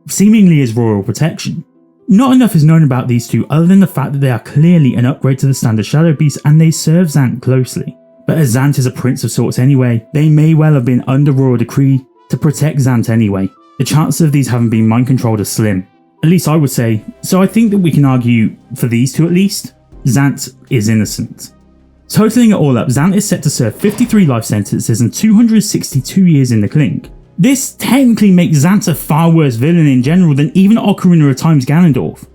S1: seemingly as royal protection. Not enough is known about these two other than the fact that they are clearly an upgrade to the standard Shadow Beast and they serve Zant closely. But as Zant is a prince of sorts anyway, they may well have been under royal decree to protect Zant anyway. The chances of these having been mind controlled are slim. At least I would say, so I think that we can argue, for these two at least, Zant is innocent. Totaling it all up, Zant is set to serve 53 life sentences and 262 years in the clink. This technically makes Zant a far worse villain in general than even Ocarina of Time's Ganondorf.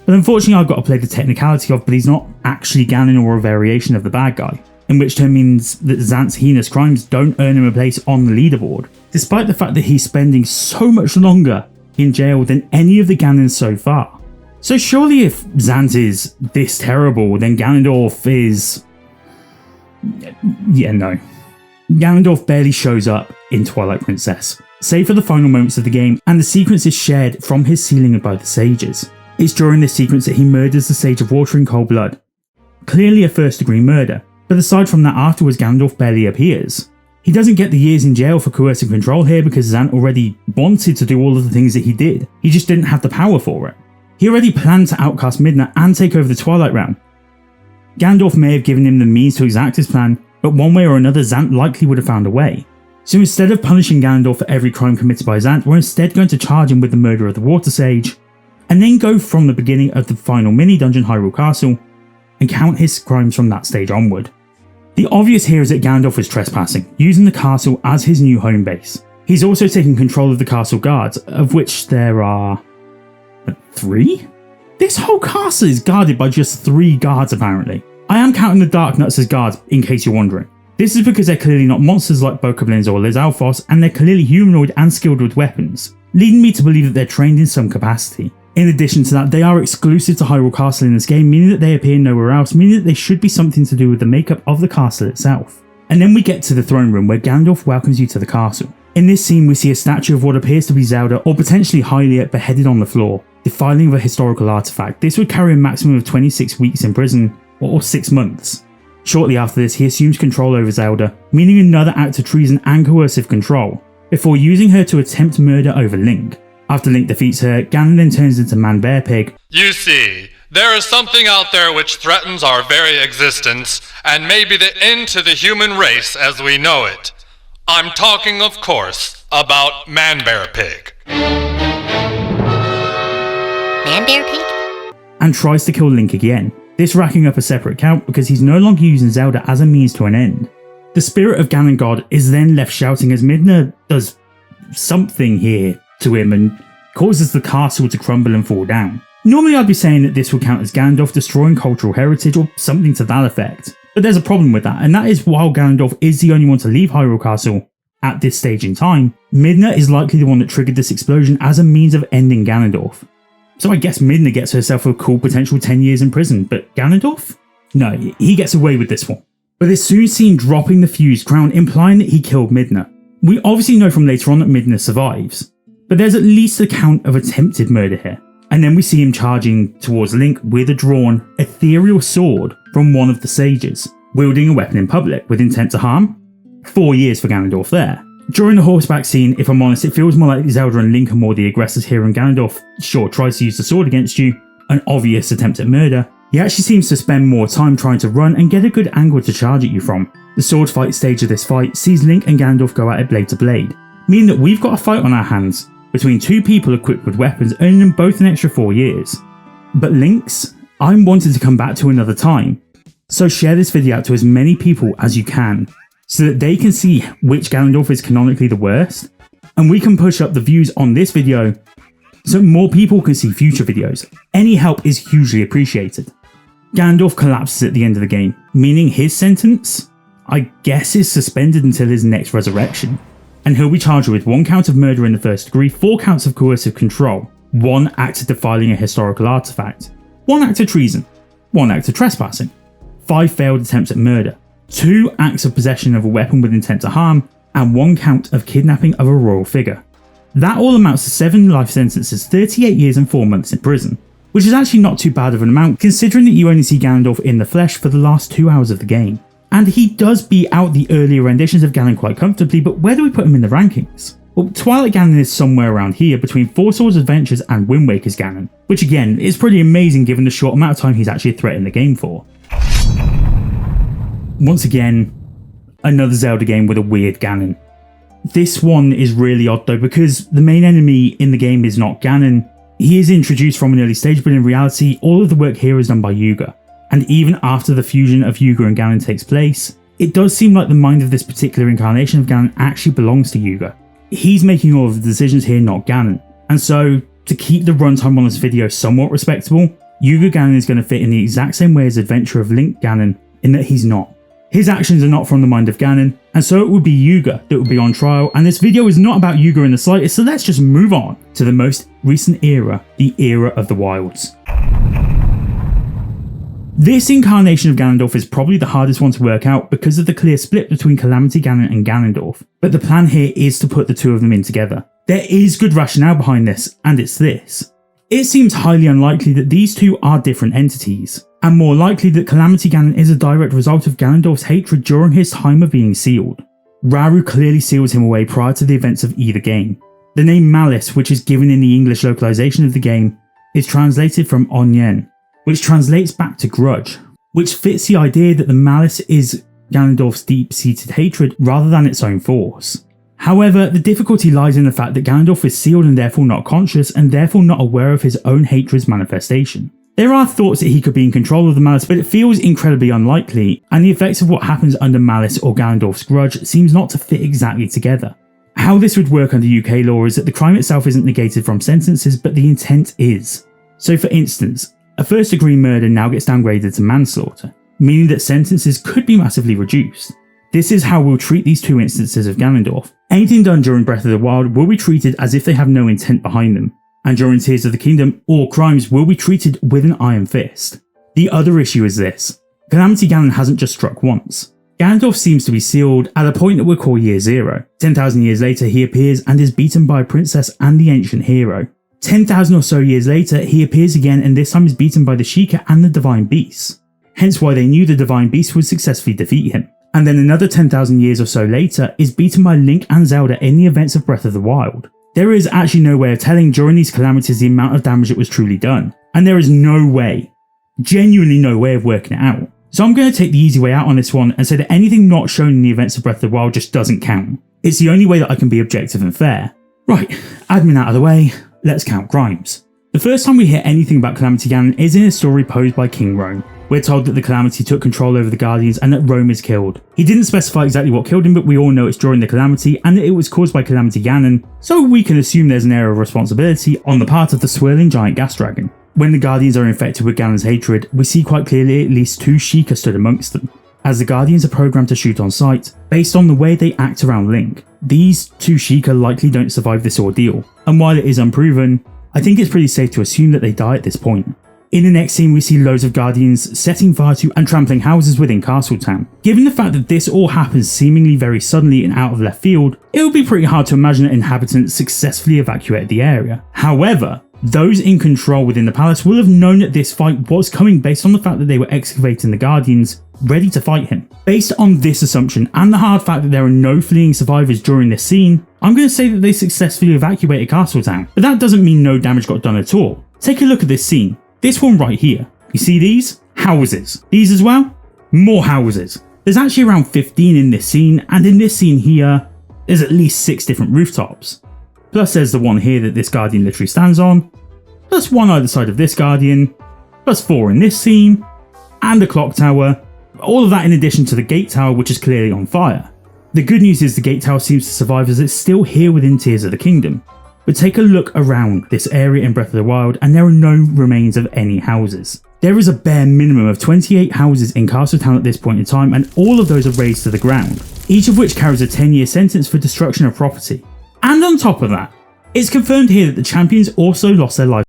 S1: But unfortunately I've got to play the technicality of, but he's not actually Ganon or a variation of the bad guy, in which turn means that Zant's heinous crimes don't earn him a place on the leaderboard, despite the fact that he's spending so much longer in jail than any of the Ganons so far. So surely if Zant is this terrible, then Ganondorf is... yeah, no. Ganondorf barely shows up in Twilight Princess, save for the final moments of the game, and the sequence is shared from his sealing by the sages. It's during this sequence that he murders the Sage of Water in cold blood. Clearly a first degree murder, but aside from that afterwards Ganondorf barely appears. He doesn't get the years in jail for coercive control here because Zant already wanted to do all of the things that he did, he just didn't have the power for it. He already planned to outcast Midna and take over the Twilight Realm. Ganondorf may have given him the means to exact his plan, but one way or another Zant likely would have found a way. So instead of punishing Ganondorf for every crime committed by Zant, we're instead going to charge him with the murder of the Water Sage, and then go from the beginning of the final mini-dungeon Hyrule Castle, and count his crimes from that stage onward. The obvious here is that Ganondorf is trespassing, using the castle as his new home base. He's also taking control of the castle guards, of which there are... 3? This whole castle is guarded by just 3 guards apparently. I am counting the Dark Nuts as guards, in case you're wondering. This is because they're clearly not monsters like Bokoblins or Lizalfos, and they're clearly humanoid and skilled with weapons, leading me to believe that they're trained in some capacity. In addition to that, they are exclusive to Hyrule Castle in this game, meaning that they appear nowhere else, meaning that they should be something to do with the makeup of the castle itself. And then we get to the throne room where Ganondorf welcomes you to the castle. In this scene we see a statue of what appears to be Zelda, or potentially Hylia, beheaded on the floor, defiling of a historical artifact. This would carry a maximum of 26 weeks in prison, or 6 months. Shortly after this he assumes control over Zelda, meaning another act of treason and coercive control, before using her to attempt murder over Link. After Link defeats her, Ganon then turns into Man-Bear Pig.
S2: You see, there is something out there which threatens our very existence, and may be the end to the human race as we know it. I'm talking, of course, about Man-Bear Pig.
S3: Man-Bear Pig?
S1: And tries to kill Link again, this racking up a separate count because he's no longer using Zelda as a means to an end. The spirit of Ganon God is then left shouting as Midna does something here to him and causes the castle to crumble and fall down. Normally I'd be saying that this would count as Ganondorf destroying cultural heritage or something to that effect, but there's a problem with that, and that is while Ganondorf is the only one to leave Hyrule Castle at this stage in time, Midna is likely the one that triggered this explosion as a means of ending Ganondorf. So I guess Midna gets herself a cool potential 10 years in prison, but Ganondorf? No, he gets away with this one. But is soon seen dropping the fused crown, implying that he killed Midna. We obviously know from later on that Midna survives, but there's at least a count of attempted murder here. And then we see him charging towards Link with a drawn, ethereal sword from one of the sages, wielding a weapon in public with intent to harm. 4 years for Ganondorf there. During the horseback scene, if I'm honest, it feels more like Zelda and Link are more the aggressors here, and Ganondorf, sure, tries to use the sword against you, an obvious attempt at murder. He actually seems to spend more time trying to run and get a good angle to charge at you from. The sword fight stage of this fight sees Link and Ganondorf go at it blade to blade, meaning that we've got a fight on our hands between 2 people equipped with weapons, earning them both an extra 4 years. But Link's, I'm wanting to come back to another time, so share this video out to as many people as you can, so that they can see which Ganondorf is canonically the worst, and we can push up the views on this video so more people can see future videos. Any help is hugely appreciated. Ganondorf collapses at the end of the game, meaning his sentence, I guess, is suspended until his next resurrection, and he'll be charged with 1 count of murder in the first degree, 4 counts of coercive control, 1 act of defiling a historical artifact, 1 act of treason, 1 act of trespassing, 5 failed attempts at murder, 2 acts of possession of a weapon with intent to harm, and 1 count of kidnapping of a royal figure. That all amounts to 7 life sentences, 38 years and 4 months in prison, which is actually not too bad of an amount considering that you only see Ganondorf in the flesh for the last 2 hours of the game. And he does beat out the earlier renditions of Ganon quite comfortably, but where do we put him in the rankings? Well, Twilight Ganon is somewhere around here between Four Swords Adventures and Wind Waker's Ganon, which again is pretty amazing given the short amount of time he's actually a threat in the game for. Once again, another Zelda game with a weird Ganon. This one is really odd though because the main enemy in the game is not Ganon. He is introduced from an early stage, but in reality all of the work here is done by Yuga. And even after the fusion of Yuga and Ganon takes place, it does seem like the mind of this particular incarnation of Ganon actually belongs to Yuga. He's making all of the decisions here, not Ganon. And so, to keep the runtime on this video somewhat respectable, Yuga Ganon is going to fit in the exact same way as Adventure of Link Ganon, in that he's not. His actions are not from the mind of Ganon, and so it would be Yuga that would be on trial, and this video is not about Yuga in the slightest, so let's just move on to the most recent era, the era of the Wilds. This incarnation of Ganondorf is probably the hardest one to work out because of the clear split between Calamity Ganon and Ganondorf, but the plan here is to put the two of them in together. There is good rationale behind this, and it's this. It seems highly unlikely that these two are different entities, and more likely that Calamity Ganon is a direct result of Ganondorf's hatred during his time of being sealed. Rauru clearly seals him away prior to the events of either game. The name Malice, which is given in the English localization of the game, is translated from Onyen, which translates back to grudge, which fits the idea that the malice is Ganondorf's deep-seated hatred rather than its own force. However, the difficulty lies in the fact that Ganondorf is sealed and therefore not conscious and therefore not aware of his own hatred's manifestation. There are thoughts that he could be in control of the malice, but it feels incredibly unlikely, and the effects of what happens under malice or Ganondorf's grudge seems not to fit exactly together. How this would work under UK law is that the crime itself isn't negated from sentences, but the intent is. So for instance, a first degree murder now gets downgraded to manslaughter, meaning that sentences could be massively reduced. This is how we'll treat these two instances of Ganondorf. Anything done during Breath of the Wild will be treated as if they have no intent behind them, and during Tears of the Kingdom, all crimes will be treated with an iron fist. The other issue is this. Calamity Ganon hasn't just struck once. Ganondorf seems to be sealed at a point that we'll call Year Zero. 10,000 years later he appears and is beaten by a princess and the ancient hero. 10,000 or so years later, he appears again and this time is beaten by the Sheikah and the Divine Beast. Hence why they knew the Divine Beast would successfully defeat him. And then another 10,000 years or so later is beaten by Link and Zelda in the events of Breath of the Wild. There is actually no way of telling during these calamities the amount of damage that was truly done. And there is no way, genuinely no way of working it out. So I'm going to take the easy way out on this one and say that anything not shown in the events of Breath of the Wild just doesn't count. It's the only way that I can be objective and fair. Right, admin out of the way. Let's count crimes. The first time we hear anything about Calamity Ganon is in a story posed by King Rome. We're told that the Calamity took control over the Guardians and that Rome is killed. He didn't specify exactly what killed him, but we all know it's during the Calamity and that it was caused by Calamity Ganon, so we can assume there's an air of responsibility on the part of the swirling giant gas dragon. When the Guardians are infected with Ganon's hatred, we see quite clearly at least 2 Sheikah stood amongst them, as the Guardians are programmed to shoot on sight based on the way they act around Link. These 2 Sheikah likely don't survive this ordeal, and while it is unproven, I think it's pretty safe to assume that they die at this point. In the next scene we see loads of Guardians setting fire to and trampling houses within Castletown. Given the fact that this all happens seemingly very suddenly and out of left field, it would be pretty hard to imagine that inhabitants successfully evacuated the area. However, those in control within the palace will have known that this fight was coming based on the fact that they were excavating the Guardians, ready to fight him. Based on this assumption and the hard fact that there are no fleeing survivors during this scene, I'm going to say that they successfully evacuated Castletown, but that doesn't mean no damage got done at all. Take a look at this scene. This one right here. You see these? Houses. These as well? More houses. There's actually around 15 in this scene, and in this scene here, there's at least 6 different rooftops. Plus there's the one here that this Guardian literally stands on, plus 1 either side of this Guardian, plus 4 in this scene, and a clock tower. All of that in addition to the gate tower, which is clearly on fire. The good news is the gate tower seems to survive as it's still here within Tears of the Kingdom. But take a look around this area in Breath of the Wild and there are no remains of any houses. There is a bare minimum of 28 houses in Castletown at this point in time, and all of those are razed to the ground, each of which carries a 10-year sentence for destruction of property. And on top of that, it's confirmed here that the champions also lost their life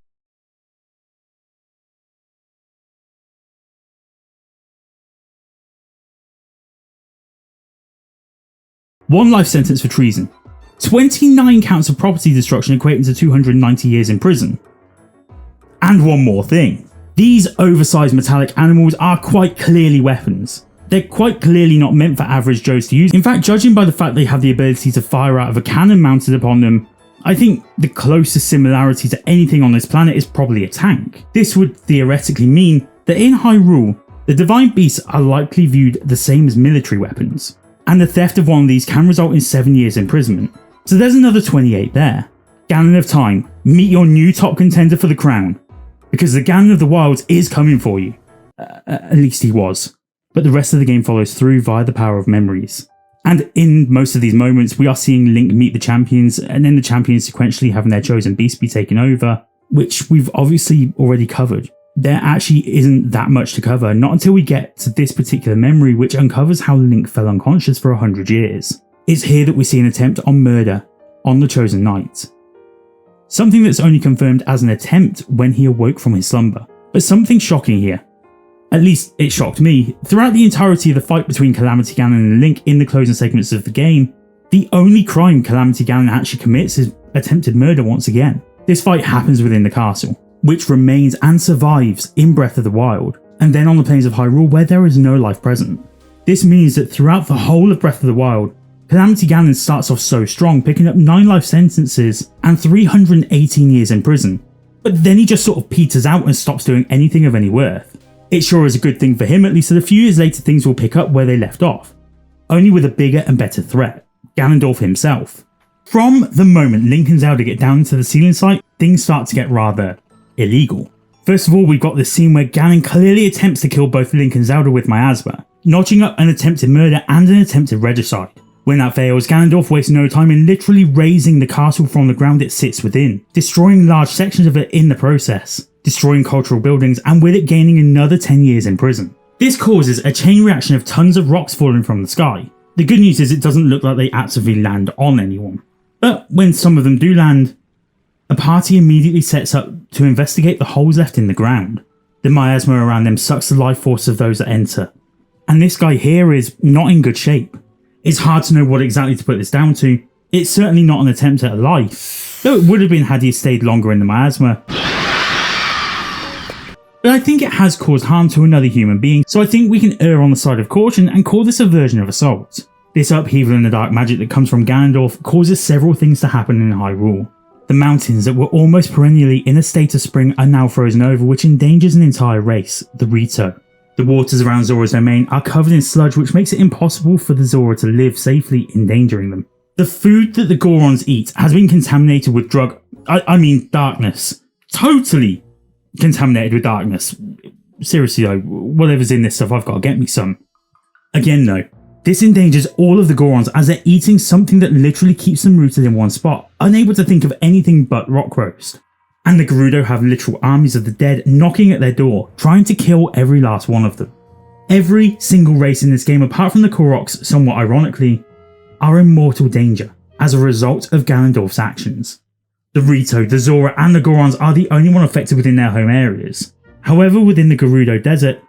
S1: 1 life sentence for treason, 29 counts of property destruction equating to 290 years in prison. And one more thing. These oversized metallic animals are quite clearly weapons. They're quite clearly not meant for average Joes to use. In fact, judging by the fact they have the ability to fire out of a cannon mounted upon them, I think the closest similarity to anything on this planet is probably a tank. This would theoretically mean that in Hyrule, the divine beasts are likely viewed the same as military weapons, and the theft of one of these can result in 7 years imprisonment. So there's another 28 there. Ganon of Time, meet your new top contender for the crown, because the Ganon of the Wilds is coming for you. At least he was. But the rest of the game follows through via the power of memories. And in most of these moments, we are seeing Link meet the champions, and then the champions sequentially having their chosen beast be taken over, which we've obviously already covered. There actually isn't that much to cover, not until we get to this particular memory, which uncovers how Link fell unconscious for 100 years. It's here that we see an attempt on murder on the chosen knight. Something that's only confirmed as an attempt when he awoke from his slumber. But something shocking here. At least it shocked me. Throughout the entirety of the fight between Calamity Ganon and Link in the closing segments of the game, the only crime Calamity Ganon actually commits is attempted murder once again. This fight happens within the castle, which remains and survives in Breath of the Wild, and then on the plains of Hyrule where there is no life present. This means that throughout the whole of Breath of the Wild, Calamity Ganon starts off so strong, picking up 9 life sentences and 318 years in prison, but then he just sort of peters out and stops doing anything of any worth. It sure is a good thing for him, at least that a few years later things will pick up where they left off, only with a bigger and better threat, Ganondorf himself. From the moment Link and Zelda get down into the ceiling site, things start to get rather illegal. First of all, we've got this scene where Ganon clearly attempts to kill both Link and Zelda with miasma, notching up an attempted murder and an attempted regicide. When that fails, Ganondorf wastes no time in literally razing the castle from the ground it sits within, destroying large sections of it in the process, destroying cultural buildings, and with it gaining another 10 years in prison. This causes a chain reaction of tons of rocks falling from the sky. The good news is it doesn't look like they actively land on anyone. But when some of them do land, a party immediately sets up to investigate the holes left in the ground. The miasma around them sucks the life force of those that enter, and this guy here is not in good shape. It's hard to know what exactly to put this down to. It's certainly not an attempt at a life, though it would have been had he stayed longer in the miasma. But I think it has caused harm to another human being, so I think we can err on the side of caution and call this a version of assault. This upheaval in the dark magic that comes from Ganondorf causes several things to happen in Hyrule. The mountains that were almost perennially in a state of spring are now frozen over, which endangers an entire race, the Rito. The waters around Zora's domain are covered in sludge, which makes it impossible for the Zora to live safely, endangering them. The food that the Gorons eat has been contaminated with darkness. Totally contaminated with darkness. Seriously though, whatever's in this stuff, I've got to get me some. Again though, this endangers all of the Gorons as they're eating something that literally keeps them rooted in one spot, unable to think of anything but rock roast. And the Gerudo have literal armies of the dead knocking at their door, trying to kill every last one of them. Every single race in this game, apart from the Koroks, somewhat ironically, are in mortal danger as a result of Ganondorf's actions. The Rito, the Zora and the Gorons are the only one affected within their home areas. However, within the Gerudo Desert,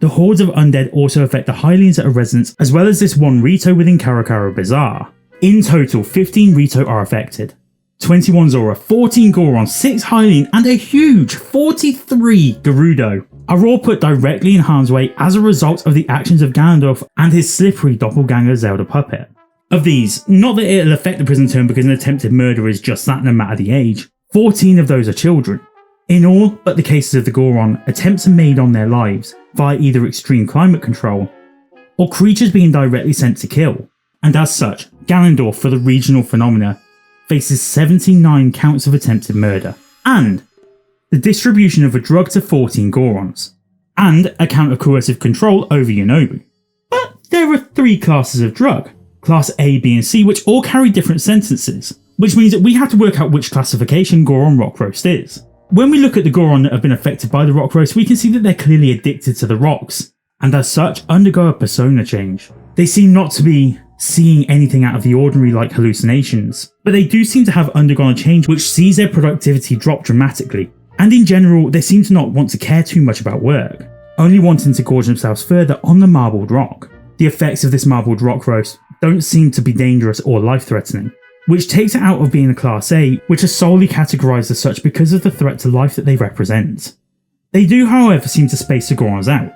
S1: the hordes of undead also affect the Hylians that are residents, as well as this one Rito within Karakara Bazaar. In total, 15 Rito are affected. 21 Zora, 14 Goron, 6 Hylian, and a huge 43 Gerudo are all put directly in harm's way as a result of the actions of Ganondorf and his slippery doppelganger Zelda puppet. Of these, not that it'll affect the prison term because an attempted murder is just that no matter the age, 14 of those are children. In all but the cases of the Goron, attempts are made on their lives via either extreme climate control or creatures being directly sent to kill, and as such, Ganondorf for the regional phenomena faces 79 counts of attempted murder, and the distribution of a drug to 14 Gorons, and a count of coercive control over Yonobu. But there are 3 classes of drug, Class A, B and C, which all carry different sentences, which means that we have to work out which classification Goron Rock Roast is. When we look at the Goron that have been affected by the Rock Roast, we can see that they're clearly addicted to the rocks, and as such undergo a persona change. They seem not to be seeing anything out of the ordinary like hallucinations, but they do seem to have undergone a change which sees their productivity drop dramatically, and in general they seem to not want to care too much about work, only wanting to gorge themselves further on the marbled rock. The effects of this marbled rock roast don't seem to be dangerous or life-threatening, which takes it out of being a Class A, which are solely categorised as such because of the threat to life that they represent. They do, however, seem to space the Gorons out,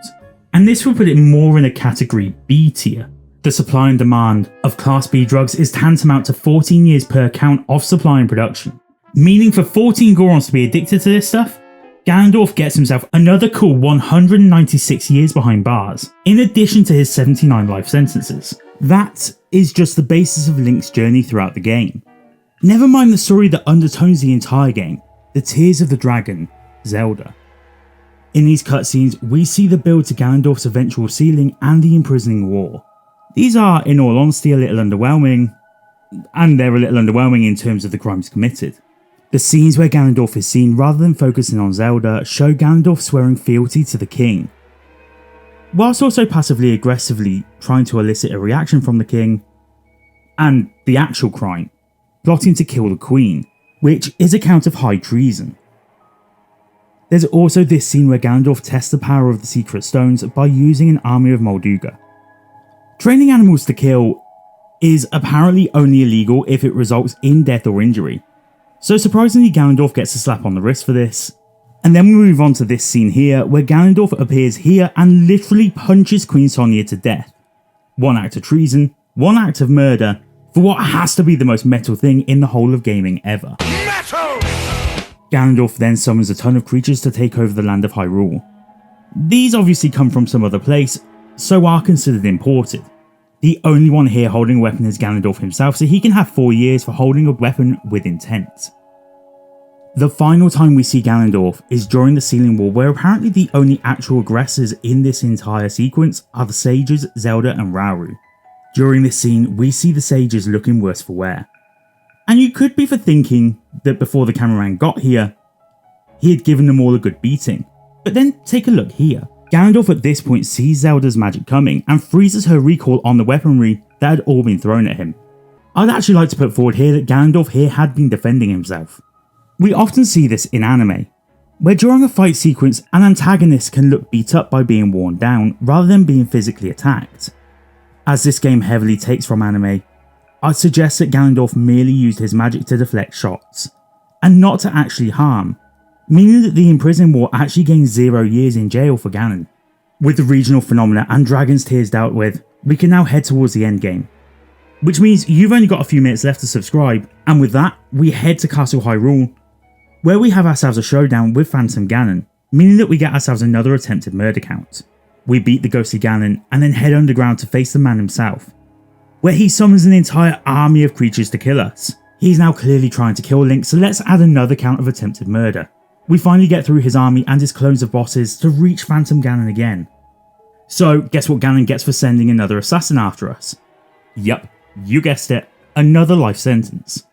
S1: and this would put it more in a category B tier. The supply and demand of Class B drugs is tantamount to 14 years per count of supply and production, meaning for 14 Gorons to be addicted to this stuff, Ganondorf gets himself another cool 196 years behind bars, in addition to his 79 life sentences. That is just the basis of Link's journey throughout the game. Never mind the story that undertones the entire game, the Tears of the Dragon, Zelda. In these cutscenes, we see the build to Ganondorf's eventual sealing and the imprisoning war. These are, in all honesty, a little underwhelming, and they're a little underwhelming in terms of the crimes committed. The scenes where Ganondorf is seen rather than focusing on Zelda show Ganondorf swearing fealty to the king, whilst also passively aggressively trying to elicit a reaction from the king, and the actual crime, plotting to kill the queen, which is a count of high treason. There's also this scene where Ganondorf tests the power of the secret stones by using an army of Molduga. Training animals to kill is apparently only illegal if it results in death or injury, so surprisingly Ganondorf gets a slap on the wrist for this. And then we move on to this scene here where Ganondorf appears here and literally punches Queen Sonia to death. One act of treason, one act of murder, for what has to be the most metal thing in the whole of gaming ever. Metal! Ganondorf then summons a ton of creatures to take over the land of Hyrule. These obviously come from some other place, so are considered imported. The only one here holding a weapon is Ganondorf himself, so he can have 4 years for holding a weapon with intent. The final time we see Ganondorf is during the Sealing War, where apparently the only actual aggressors in this entire sequence are the sages Zelda and Rauru. During this scene, we see the sages looking worse for wear. And you could be for thinking that before the cameraman got here, he had given them all a good beating. But then take a look here. Ganondorf at this point sees Zelda's magic coming and freezes her recall on the weaponry that had all been thrown at him. I'd actually like to put forward here that Ganondorf here had been defending himself. We often see this in anime, where during a fight sequence an antagonist can look beat up by being worn down rather than being physically attacked. As this game heavily takes from anime, I'd suggest that Ganondorf merely used his magic to deflect shots, and not to actually harm, meaning that the Imprisoned War actually gains 0 years in jail for Ganon. With the regional phenomena and Dragon's Tears dealt with, we can now head towards the end game. Which means you've only got a few minutes left to subscribe, and with that, we head to Castle Hyrule, where we have ourselves a showdown with Phantom Ganon, meaning that we get ourselves another attempted murder count. We beat the ghostly Ganon, and then head underground to face the man himself, where he summons an entire army of creatures to kill us. He's now clearly trying to kill Link, so let's add another count of attempted murder. We finally get through his army and his clones of bosses to reach Phantom Ganon again. So guess what Ganon gets for sending another assassin after us? Yup, you guessed it, another life sentence.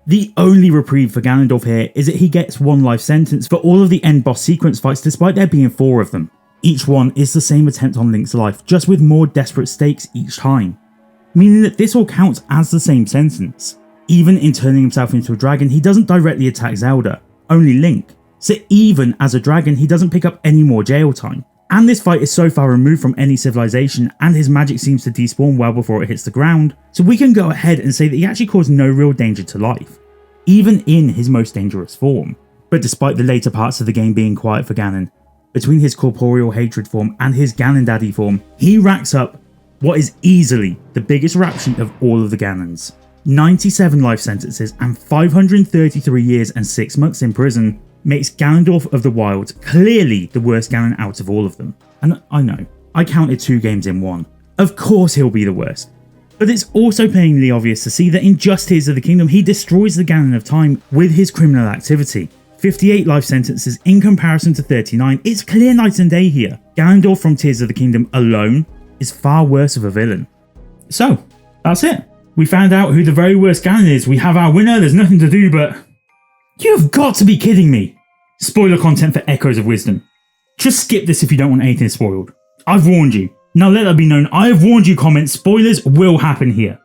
S1: The only reprieve for Ganondorf here is that he gets 1 life sentence for all of the end boss sequence fights despite there being 4 of them. Each one is the same attempt on Link's life, just with more desperate stakes each time, meaning that this all counts as the same sentence. Even in turning himself into a dragon, he doesn't directly attack Zelda, only Link, so even as a dragon he doesn't pick up any more jail time. And this fight is so far removed from any civilization and his magic seems to despawn well before it hits the ground, so we can go ahead and say that he actually caused no real danger to life, even in his most dangerous form. But despite the later parts of the game being quiet for Ganon, between his corporeal hatred form and his Ganon Daddy form, he racks up what is easily the biggest rap sheet of all of the Ganons. 97 life sentences and 533 years and 6 months in prison makes Ganondorf of the Wild clearly the worst Ganon out of all of them. And I know, I counted 2 games in one. Of course he'll be the worst. But it's also painfully obvious to see that in just Tears of the Kingdom he destroys the Ganon of Time with his criminal activity. 58 life sentences in comparison to 39, it's clear night and day here. Ganondorf from Tears of the Kingdom alone is far worse of a villain. So, that's it. We found out who the very worst Ganon is, we have our winner, there's nothing to do but... You've got to be kidding me! Spoiler content for Echoes of Wisdom. Just skip this if you don't want anything spoiled. I've warned you. Now let that be known, I have warned you comments, spoilers will happen here.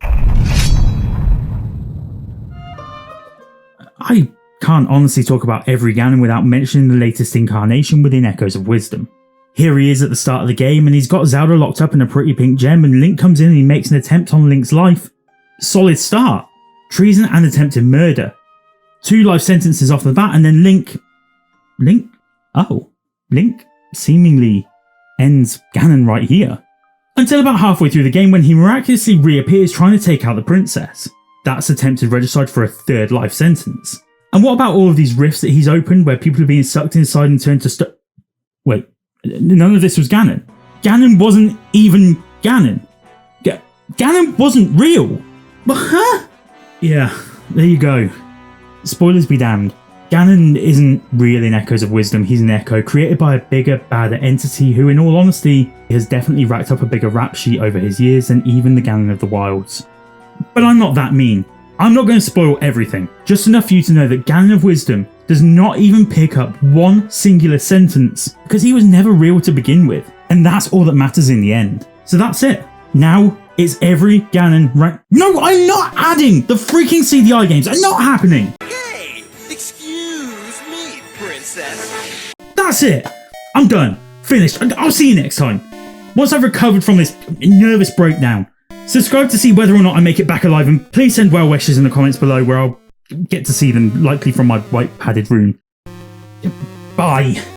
S1: I can't honestly talk about every Ganon without mentioning the latest incarnation within Echoes of Wisdom. Here he is at the start of the game, and he's got Zelda locked up in a pretty pink gem, and Link comes in and he makes an attempt on Link's life. Solid start. Treason and attempted murder. 2 life sentences off the bat, and then Link seemingly ends Ganon right here. Until about halfway through the game when he miraculously reappears trying to take out the princess. That's attempted regicide for a 3rd life sentence. And what about all of these rifts that he's opened where people are being sucked inside and turned to Wait, none of this was Ganon. Ganon wasn't even Ganon. Ganon wasn't real. Huh? Yeah, there you go. Spoilers be damned. Ganon isn't real in Echoes of Wisdom, he's an echo created by a bigger, badder entity who, in all honesty, has definitely racked up a bigger rap sheet over his years than even the Ganon of the Wilds. But I'm not that mean. I'm not going to spoil everything, just enough for you to know that Ganon of Wisdom does not even pick up one singular sentence because he was never real to begin with, and that's all that matters in the end. So that's it. Now it's every Ganon rank. No, I'm not adding the freaking CDI games. They're not happening.
S4: Hey, excuse me, princess.
S1: That's it. I'm done. Finished. I'll see you next time. Once I've recovered from this nervous breakdown. Subscribe to see whether or not I make it back alive, and please send well wishes in the comments below where I'll get to see them, likely from my white padded room. Bye.